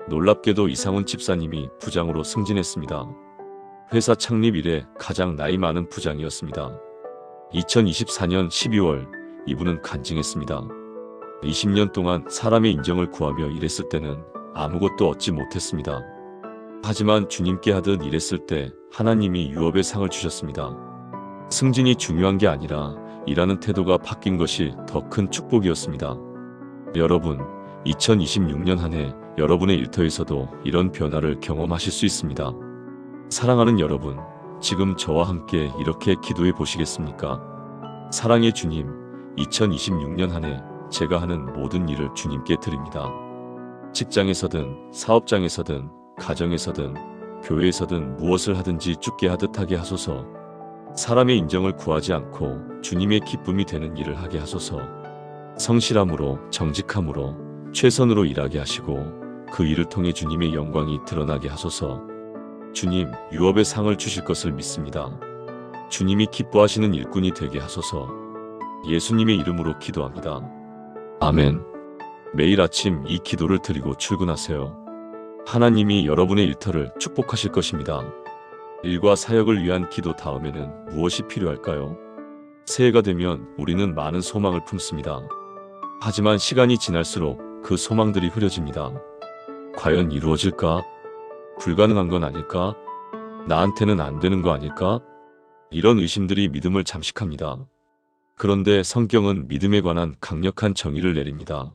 놀랍게도 이상훈 집사님이 부장으로 승진했습니다. 회사 창립 이래 가장 나이 많은 부장이었습니다. 2024년 12월 이분은 간증했습니다. 20년 동안 사람의 인정을 구하며 일했을 때는 아무것도 얻지 못했습니다. 하지만 주님께 하듯 일했을 때 하나님이 유업의 상을 주셨습니다. 승진이 중요한 게 아니라 일하는 태도가 바뀐 것이 더 큰 축복이었습니다. 여러분, 2026년 한 해 여러분의 일터에서도 이런 변화를 경험하실 수 있습니다. 사랑하는 여러분, 지금 저와 함께 이렇게 기도해 보시겠습니까? 사랑의 주님, 2026년 한 해 제가 하는 모든 일을 주님께 드립니다. 직장에서든 사업장에서든 가정에서든 교회에서든 무엇을 하든지 죽게 하듯 하게 하소서. 사람의 인정을 구하지 않고 주님의 기쁨이 되는 일을 하게 하소서. 성실함으로 정직함으로 최선으로 일하게 하시고 그 일을 통해 주님의 영광이 드러나게 하소서. 주님, 유업의 상을 주실 것을 믿습니다. 주님이 기뻐하시는 일꾼이 되게 하소서. 예수님의 이름으로 기도합니다. 아멘. 매일 아침 이 기도를 드리고 출근하세요. 하나님이 여러분의 일터를 축복하실 것입니다. 일과 사역을 위한 기도 다음에는 무엇이 필요할까요? 새해가 되면 우리는 많은 소망을 품습니다. 하지만 시간이 지날수록 그 소망들이 흐려집니다. 과연 이루어질까? 불가능한 건 아닐까? 나한테는 안 되는 거 아닐까? 이런 의심들이 믿음을 잠식합니다. 그런데 성경은 믿음에 관한 강력한 정의를 내립니다.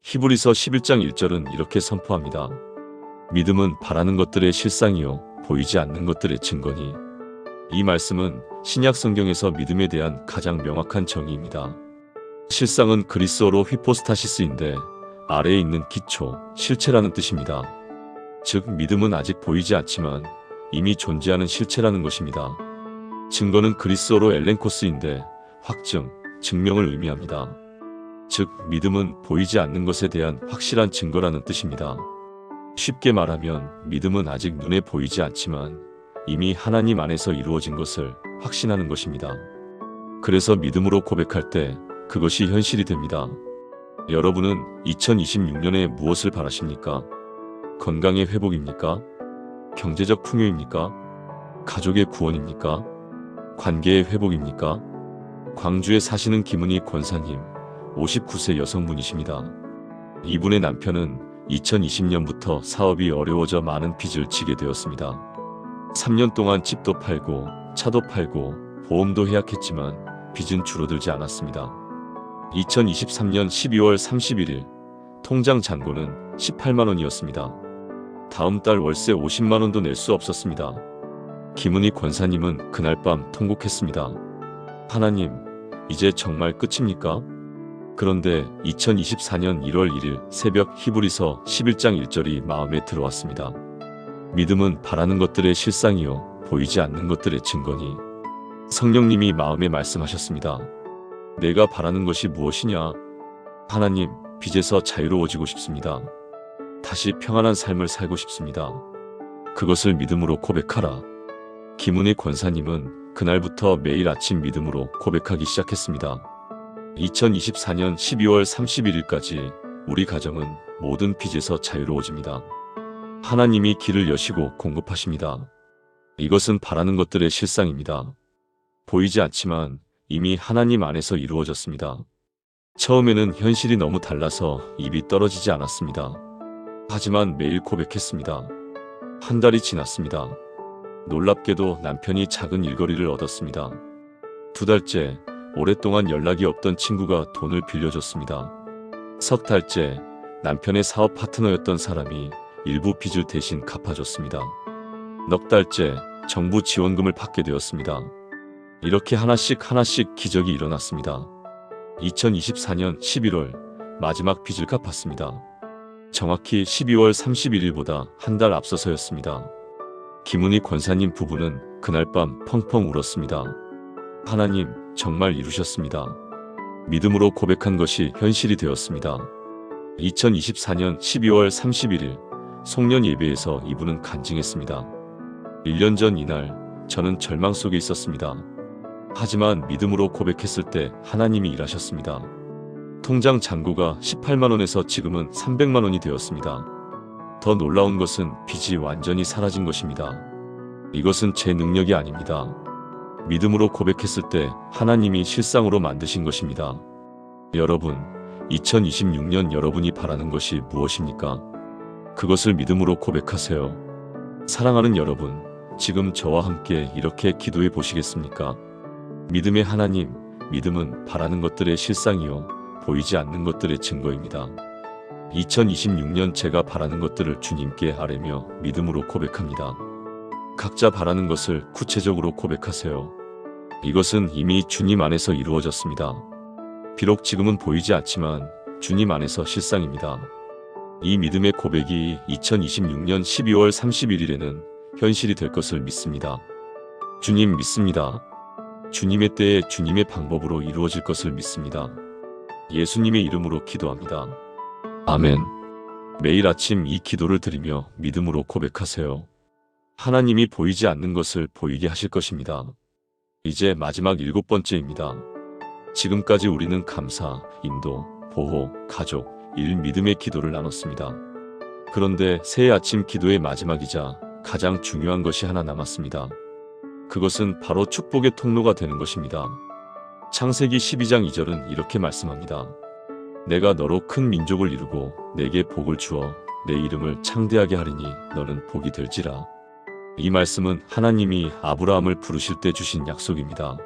히브리서 11장 1절은 이렇게 선포합니다. 믿음은 바라는 것들의 실상이요 보이지 않는 것들의 증거니. 이 말씀은 신약 성경에서 믿음에 대한 가장 명확한 정의입니다. 실상은 그리스어로 휘포스타시스인데 아래에 있는 기초, 실체라는 뜻입니다. 즉 믿음은 아직 보이지 않지만 이미 존재하는 실체라는 것입니다. 증거는 그리스어로 엘렌코스인데 확증, 증명을 의미합니다. 즉 믿음은 보이지 않는 것에 대한 확실한 증거라는 뜻입니다. 쉽게 말하면 믿음은 아직 눈에 보이지 않지만 이미 하나님 안에서 이루어진 것을 확신하는 것입니다. 그래서 믿음으로 고백할 때 그것이 현실이 됩니다. 여러분은 2026년에 무엇을 바라십니까? 건강의 회복입니까? 경제적 풍요입니까? 가족의 구원입니까? 관계의 회복입니까? 광주에 사시는 김은희 권사님, 59세 여성분이십니다. 이분의 남편은 2020년부터 사업이 어려워져 많은 빚을 지게 되었습니다. 3년 동안 집도 팔고 차도 팔고 보험도 해약했지만 빚은 줄어들지 않았습니다. 2023년 12월 31일 통장 잔고는 18만원이었습니다. 다음 달 월세 50만원도 낼 수 없었습니다. 김은희 권사님은 그날 밤 통곡했습니다. 하나님, 이제 정말 끝입니까? 그런데 2024년 1월 1일 새벽 히브리서 11장 1절이 마음에 들어왔습니다. 믿음은 바라는 것들의 실상이요 보이지 않는 것들의 증거니. 성령님이 마음에 말씀하셨습니다. 내가 바라는 것이 무엇이냐? 하나님, 빚에서 자유로워지고 싶습니다. 다시 평안한 삶을 살고 싶습니다. 그것을 믿음으로 고백하라. 김은희 권사님은 그날부터 매일 아침 믿음으로 고백하기 시작했습니다. 2024년 12월 31일까지 우리 가정은 모든 빚에서 자유로워집니다. 하나님이 길을 여시고 공급하십니다. 이것은 바라는 것들의 실상입니다. 보이지 않지만 이미 하나님 안에서 이루어졌습니다. 처음에는 현실이 너무 달라서 입이 떨어지지 않았습니다. 하지만 매일 고백했습니다. 한 달이 지났습니다. 놀랍게도 남편이 작은 일거리를 얻었습니다. 2달째, 오랫동안 연락이 없던 친구가 돈을 빌려줬습니다. 3달째, 남편의 사업 파트너였던 사람이 일부 빚을 대신 갚아줬습니다. 4달째, 정부 지원금을 받게 되었습니다. 이렇게 하나씩 기적이 일어났습니다. 2024년 11월 마지막 빚을 갚았습니다. 정확히 12월 31일보다 한 달 앞서서였습니다. 김은희 권사님 부부는 그날 밤 펑펑 울었습니다. 하나님, 정말 이루셨습니다. 믿음으로 고백한 것이 현실이 되었습니다. 2024년 12월 31일 송년 예배에서 이분은 간증했습니다. 1년 전 이날 저는 절망 속에 있었습니다. 하지만 믿음으로 고백했을 때 하나님이 일하셨습니다. 통장 잔고가 18만원에서 지금은 300만원이 되었습니다. 더 놀라운 것은 빚이 완전히 사라진 것입니다. 이것은 제 능력이 아닙니다. 믿음으로 고백했을 때 하나님이 실상으로 만드신 것입니다. 여러분, 2026년 여러분이 바라는 것이 무엇입니까? 그것을 믿음으로 고백하세요. 사랑하는 여러분, 지금 저와 함께 이렇게 기도해 보시겠습니까? 믿음의 하나님, 믿음은 바라는 것들의 실상이요 보이지 않는 것들의 증거입니다. 2026년 제가 바라는 것들을 주님께 아뢰며 믿음으로 고백합니다. 각자 바라는 것을 구체적으로 고백하세요. 이것은 이미 주님 안에서 이루어졌습니다. 비록 지금은 보이지 않지만 주님 안에서 실상입니다. 이 믿음의 고백이 2026년 12월 31일에는 현실이 될 것을 믿습니다. 주님 믿습니다. 주님의 때에 주님의 방법으로 이루어질 것을 믿습니다. 예수님의 이름으로 기도합니다. 아멘. 매일 아침 이 기도를 드리며 믿음으로 고백하세요. 하나님이 보이지 않는 것을 보이게 하실 것입니다. 이제 마지막 7번째입니다. 지금까지 우리는 감사, 인도, 보호, 가족, 일, 믿음의 기도를 나눴습니다. 그런데 새해 아침 기도의 마지막이자 가장 중요한 것이 하나 남았습니다. 그것은 바로 축복의 통로가 되는 것입니다. 창세기 12장 2절은 이렇게 말씀합니다. 내가 너로 큰 민족을 이루고 내게 복을 주어 내 이름을 창대하게 하리니 너는 복이 될지라. 이 말씀은 하나님이 아브라함을 부르실 때 주신 약속입니다.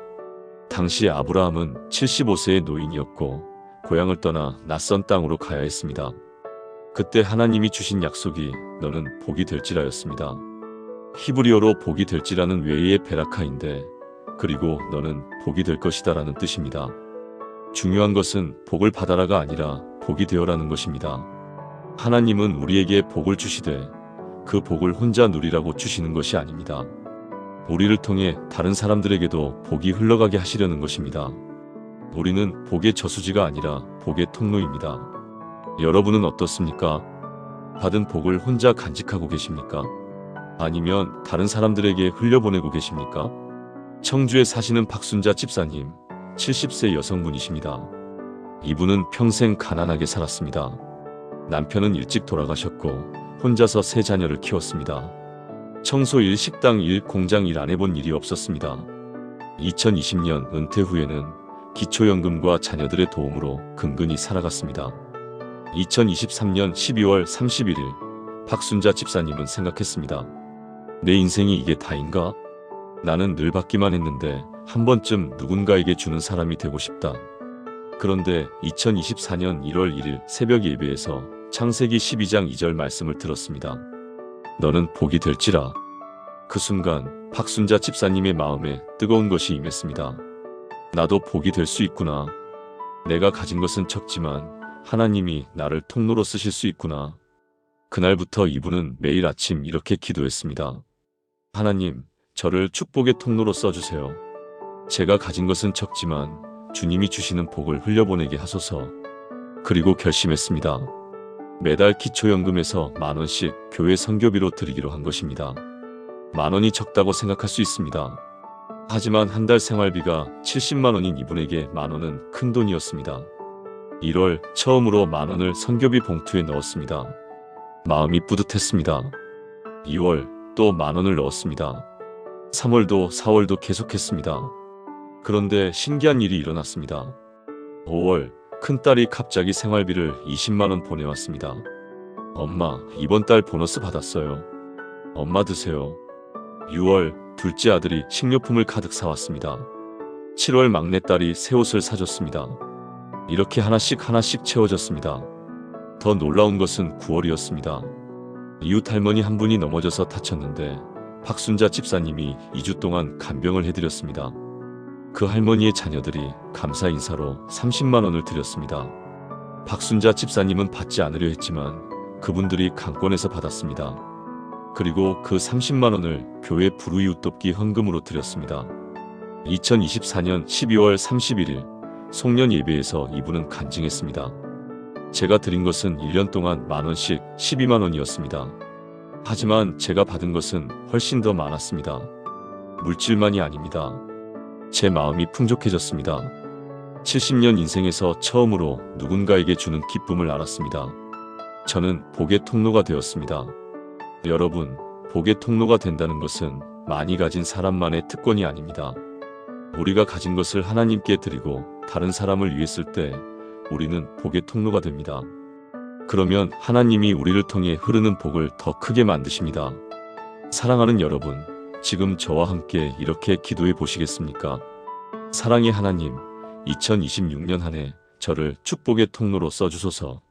당시 아브라함은 75세의 노인이었고 고향을 떠나 낯선 땅으로 가야 했습니다. 그때 하나님이 주신 약속이 너는 복이 될지라였습니다. 히브리어로 복이 될지라는 외의 베라카인데 그리고 너는 복이 될 것이다 라는 뜻입니다. 중요한 것은 복을 받아라가 아니라 복이 되어라는 것입니다. 하나님은 우리에게 복을 주시되 그 복을 혼자 누리라고 주시는 것이 아닙니다. 우리를 통해 다른 사람들에게도 복이 흘러가게 하시려는 것입니다. 우리는 복의 저수지가 아니라 복의 통로입니다. 여러분은 어떻습니까? 받은 복을 혼자 간직하고 계십니까? 아니면 다른 사람들에게 흘려보내고 계십니까? 청주에 사시는 박순자 집사님, 70세 여성분이십니다. 이분은 평생 가난하게 살았습니다. 남편은 일찍 돌아가셨고 혼자서 세 자녀를 키웠습니다. 청소 일, 식당 일, 공장 일 안 해본 일이 없었습니다. 2020년 은퇴 후에는 기초연금과 자녀들의 도움으로 근근히 살아갔습니다. 2023년 12월 31일 박순자 집사님은 생각했습니다. 내 인생이 이게 다인가? 나는 늘 받기만 했는데 한 번쯤 누군가에게 주는 사람이 되고 싶다. 그런데 2024년 1월 1일 새벽 예배에서 창세기 12장 2절 말씀을 들었습니다. 너는 복이 될지라. 그 순간 박순자 집사님의 마음에 뜨거운 것이 임했습니다. 나도 복이 될 수 있구나. 내가 가진 것은 적지만 하나님이 나를 통로로 쓰실 수 있구나. 그날부터 이분은 매일 아침 이렇게 기도했습니다. 하나님, 저를 축복의 통로로 써주세요. 제가 가진 것은 적지만 주님이 주시는 복을 흘려보내게 하소서. 그리고 결심했습니다. 매달 기초연금에서 10,000원씩 교회 선교비로 드리기로 한 것입니다. 10,000원이 적다고 생각할 수 있습니다. 하지만 한 달 생활비가 70만 원인 이분에게 10,000원은 큰 돈이었습니다. 1월 처음으로 10,000원을 선교비 봉투에 넣었습니다. 마음이 뿌듯했습니다. 2월 또 10,000원을 넣었습니다. 3월도 4월도 계속했습니다. 그런데 신기한 일이 일어났습니다. 5월 큰딸이 갑자기 생활비를 20만 원 보내왔습니다. 엄마, 이번 달 보너스 받았어요. 엄마 드세요. 6월 둘째 아들이 식료품을 가득 사왔습니다. 7월 막내딸이 새 옷을 사줬습니다. 이렇게 하나씩 채워졌습니다. 더 놀라운 것은 9월이었습니다. 이웃 할머니 한 분이 넘어져서 다쳤는데 박순자 집사님이 2주 동안 간병을 해드렸습니다. 그 할머니의 자녀들이 감사 인사로 30만 원을 드렸습니다. 박순자 집사님은 받지 않으려 했지만 그분들이 강권해서 받았습니다. 그리고 그 30만 원을 교회 불우이웃 돕기 헌금으로 드렸습니다. 2024년 12월 31일 송년 예배에서 이분은 간증했습니다. 제가 드린 것은 1년 동안 10,000원씩 12만 원이었습니다. 하지만 제가 받은 것은 훨씬 더 많았습니다. 물질만이 아닙니다. 제 마음이 풍족해졌습니다. 70년 인생에서 처음으로 누군가에게 주는 기쁨을 알았습니다. 저는 복의 통로가 되었습니다. 여러분, 복의 통로가 된다는 것은 많이 가진 사람만의 특권이 아닙니다. 우리가 가진 것을 하나님께 드리고 다른 사람을 위해 쓸 때 우리는 복의 통로가 됩니다. 그러면 하나님이 우리를 통해 흐르는 복을 더 크게 만드십니다. 사랑하는 여러분, 지금 저와 함께 이렇게 기도해 보시겠습니까? 사랑의 하나님, 2026년 한 해 저를 축복의 통로로 써주소서.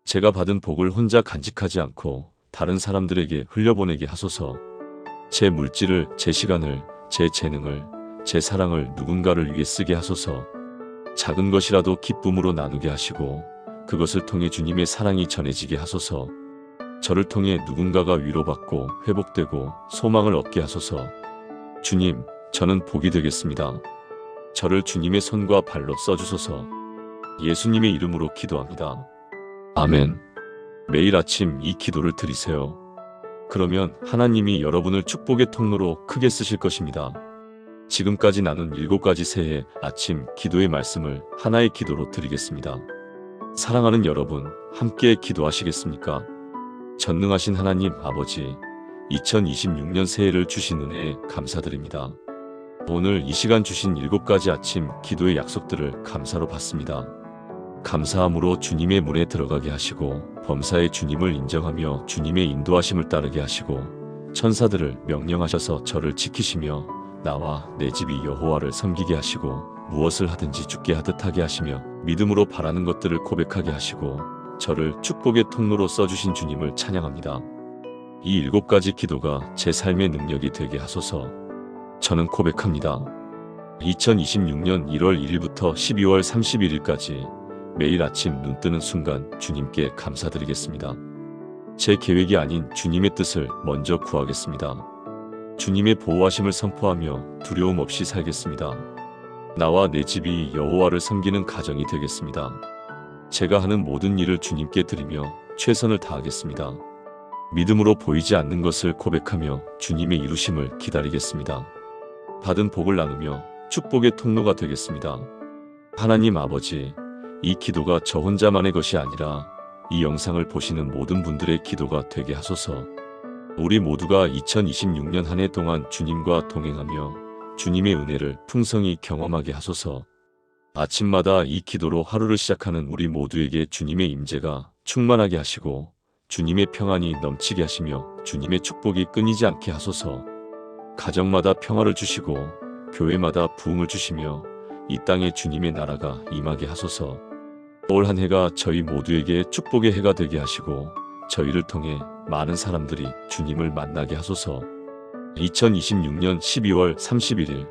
제가 받은 복을 혼자 간직하지 않고 다른 사람들에게 흘려보내게 하소서. 제 물질을, 제 시간을, 제 재능을, 제 사랑을 누군가를 위해 쓰게 하소서. 작은 것이라도 기쁨으로 나누게 하시고 그것을 통해 주님의 사랑이 전해지게 하소서. 저를 통해 누군가가 위로받고 회복되고 소망을 얻게 하소서. 주님, 저는 복이 되겠습니다. 저를 주님의 손과 발로 써주소서. 예수님의 이름으로 기도합니다. 아멘. 매일 아침 이 기도를 드리세요. 그러면 하나님이 여러분을 축복의 통로로 크게 쓰실 것입니다. 지금까지 나눈 7가지 새해 아침 기도의 말씀을 하나의 기도로 드리겠습니다. 사랑하는 여러분, 함께 기도하시겠습니까? 전능하신 하나님 아버지, 2026년 새해를 주신 은혜에 감사드립니다. 오늘 이 시간 주신 7가지 아침 기도의 약속들을 감사로 받습니다. 감사함으로 주님의 문에 들어가게 하시고 범사의 주님을 인정하며 주님의 인도하심을 따르게 하시고 천사들을 명령하셔서 저를 지키시며 나와 내 집이 여호와를 섬기게 하시고 무엇을 하든지 주께 하듯 하게 하시며 믿음으로 바라는 것들을 고백하게 하시고 저를 축복의 통로로 써주신 주님을 찬양합니다. 이 7가지 기도가 제 삶의 능력이 되게 하소서. 저는 고백합니다. 2026년 1월 1일부터 12월 31일까지 매일 아침 눈 뜨는 순간 주님께 감사드리겠습니다. 제 계획이 아닌 주님의 뜻을 먼저 구하겠습니다. 주님의 보호하심을 선포하며 두려움 없이 살겠습니다. 나와 내 집이 여호와를 섬기는 가정이 되겠습니다. 제가 하는 모든 일을 주님께 드리며 최선을 다하겠습니다. 믿음으로 보이지 않는 것을 고백하며 주님의 이루심을 기다리겠습니다. 받은 복을 나누며 축복의 통로가 되겠습니다. 하나님 아버지, 이 기도가 저 혼자만의 것이 아니라 이 영상을 보시는 모든 분들의 기도가 되게 하소서. 우리 모두가 2026년 한 해 동안 주님과 동행하며 주님의 은혜를 풍성히 경험하게 하소서. 아침마다 이 기도로 하루를 시작하는 우리 모두에게 주님의 임재가 충만하게 하시고 주님의 평안이 넘치게 하시며 주님의 축복이 끊이지 않게 하소서. 가정마다 평화를 주시고 교회마다 부흥을 주시며 이 땅에 주님의 나라가 임하게 하소서. 올 한 해가 저희 모두에게 축복의 해가 되게 하시고 저희를 통해 많은 사람들이 주님을 만나게 하소서. 2026년 12월 31일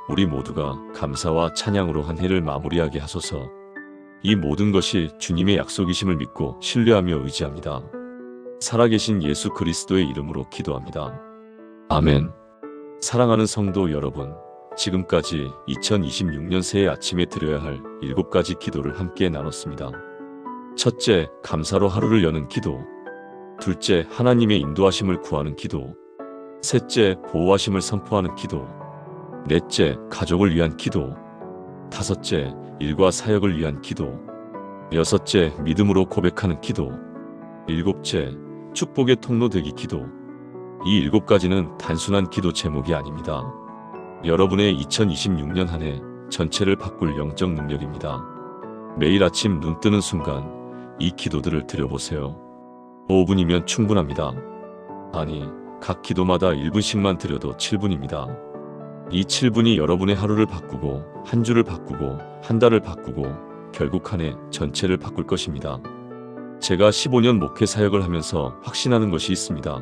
우리 모두가 감사와 찬양으로 한 해를 마무리하게 하소서. 이 모든 것이 주님의 약속이심을 믿고 신뢰하며 의지합니다. 살아계신 예수 그리스도의 이름으로 기도합니다. 아멘. 사랑하는 성도 여러분, 지금까지 2026년 새해 아침에 드려야 할 7가지 기도를 함께 나눴습니다. 첫째, 감사로 하루를 여는 기도. 둘째, 하나님의 인도하심을 구하는 기도. 셋째, 보호하심을 선포하는 기도. 넷째, 가족을 위한 기도. 다섯째, 일과 사역을 위한 기도. 여섯째, 믿음으로 고백하는 기도. 일곱째, 축복의 통로 되기 기도. 이 7가지는 단순한 기도 제목이 아닙니다. 여러분의 2026년 한 해 전체를 바꿀 영적 능력입니다. 매일 아침 눈 뜨는 순간 이 기도들을 드려보세요. 5분이면 충분합니다. 아니, 각 기도마다 1분씩만 드려도 7분입니다. 이 7분이 여러분의 하루를 바꾸고 한 주를 바꾸고 한 달을 바꾸고 결국 한 해 전체를 바꿀 것입니다. 제가 15년 목회 사역을 하면서 확신하는 것이 있습니다.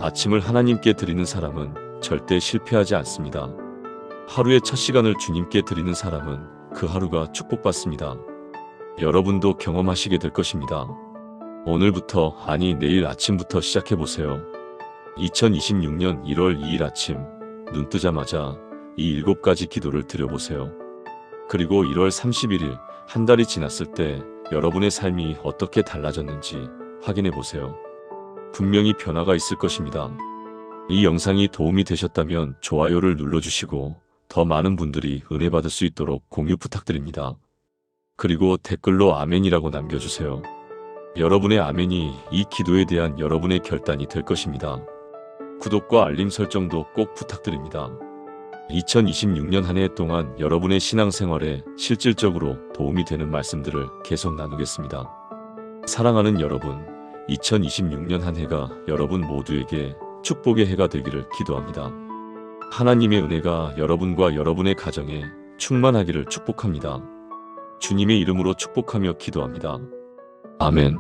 아침을 하나님께 드리는 사람은 절대 실패하지 않습니다. 하루의 첫 시간을 주님께 드리는 사람은 그 하루가 축복받습니다. 여러분도 경험하시게 될 것입니다. 오늘부터, 아니 내일 아침부터 시작해보세요. 2026년 1월 2일 아침 눈 뜨자마자 이 7가지 기도를 드려보세요. 그리고 1월 31일 한 달이 지났을 때 여러분의 삶이 어떻게 달라졌는지 확인해보세요. 분명히 변화가 있을 것입니다. 이 영상이 도움이 되셨다면 좋아요를 눌러주시고 더 많은 분들이 은혜 받을 수 있도록 공유 부탁드립니다. 그리고 댓글로 아멘이라고 남겨주세요. 여러분의 아멘이 이 기도에 대한 여러분의 결단이 될 것입니다. 구독과 알림 설정도 꼭 부탁드립니다. 2026년 한 해 동안 여러분의 신앙생활에 실질적으로 도움이 되는 말씀들을 계속 나누겠습니다. 사랑하는 여러분, 2026년 한 해가 여러분 모두에게 축복의 해가 되기를 기도합니다. 하나님의 은혜가 여러분과 여러분의 가정에 충만하기를 축복합니다. 주님의 이름으로 축복하며 기도합니다. 아멘.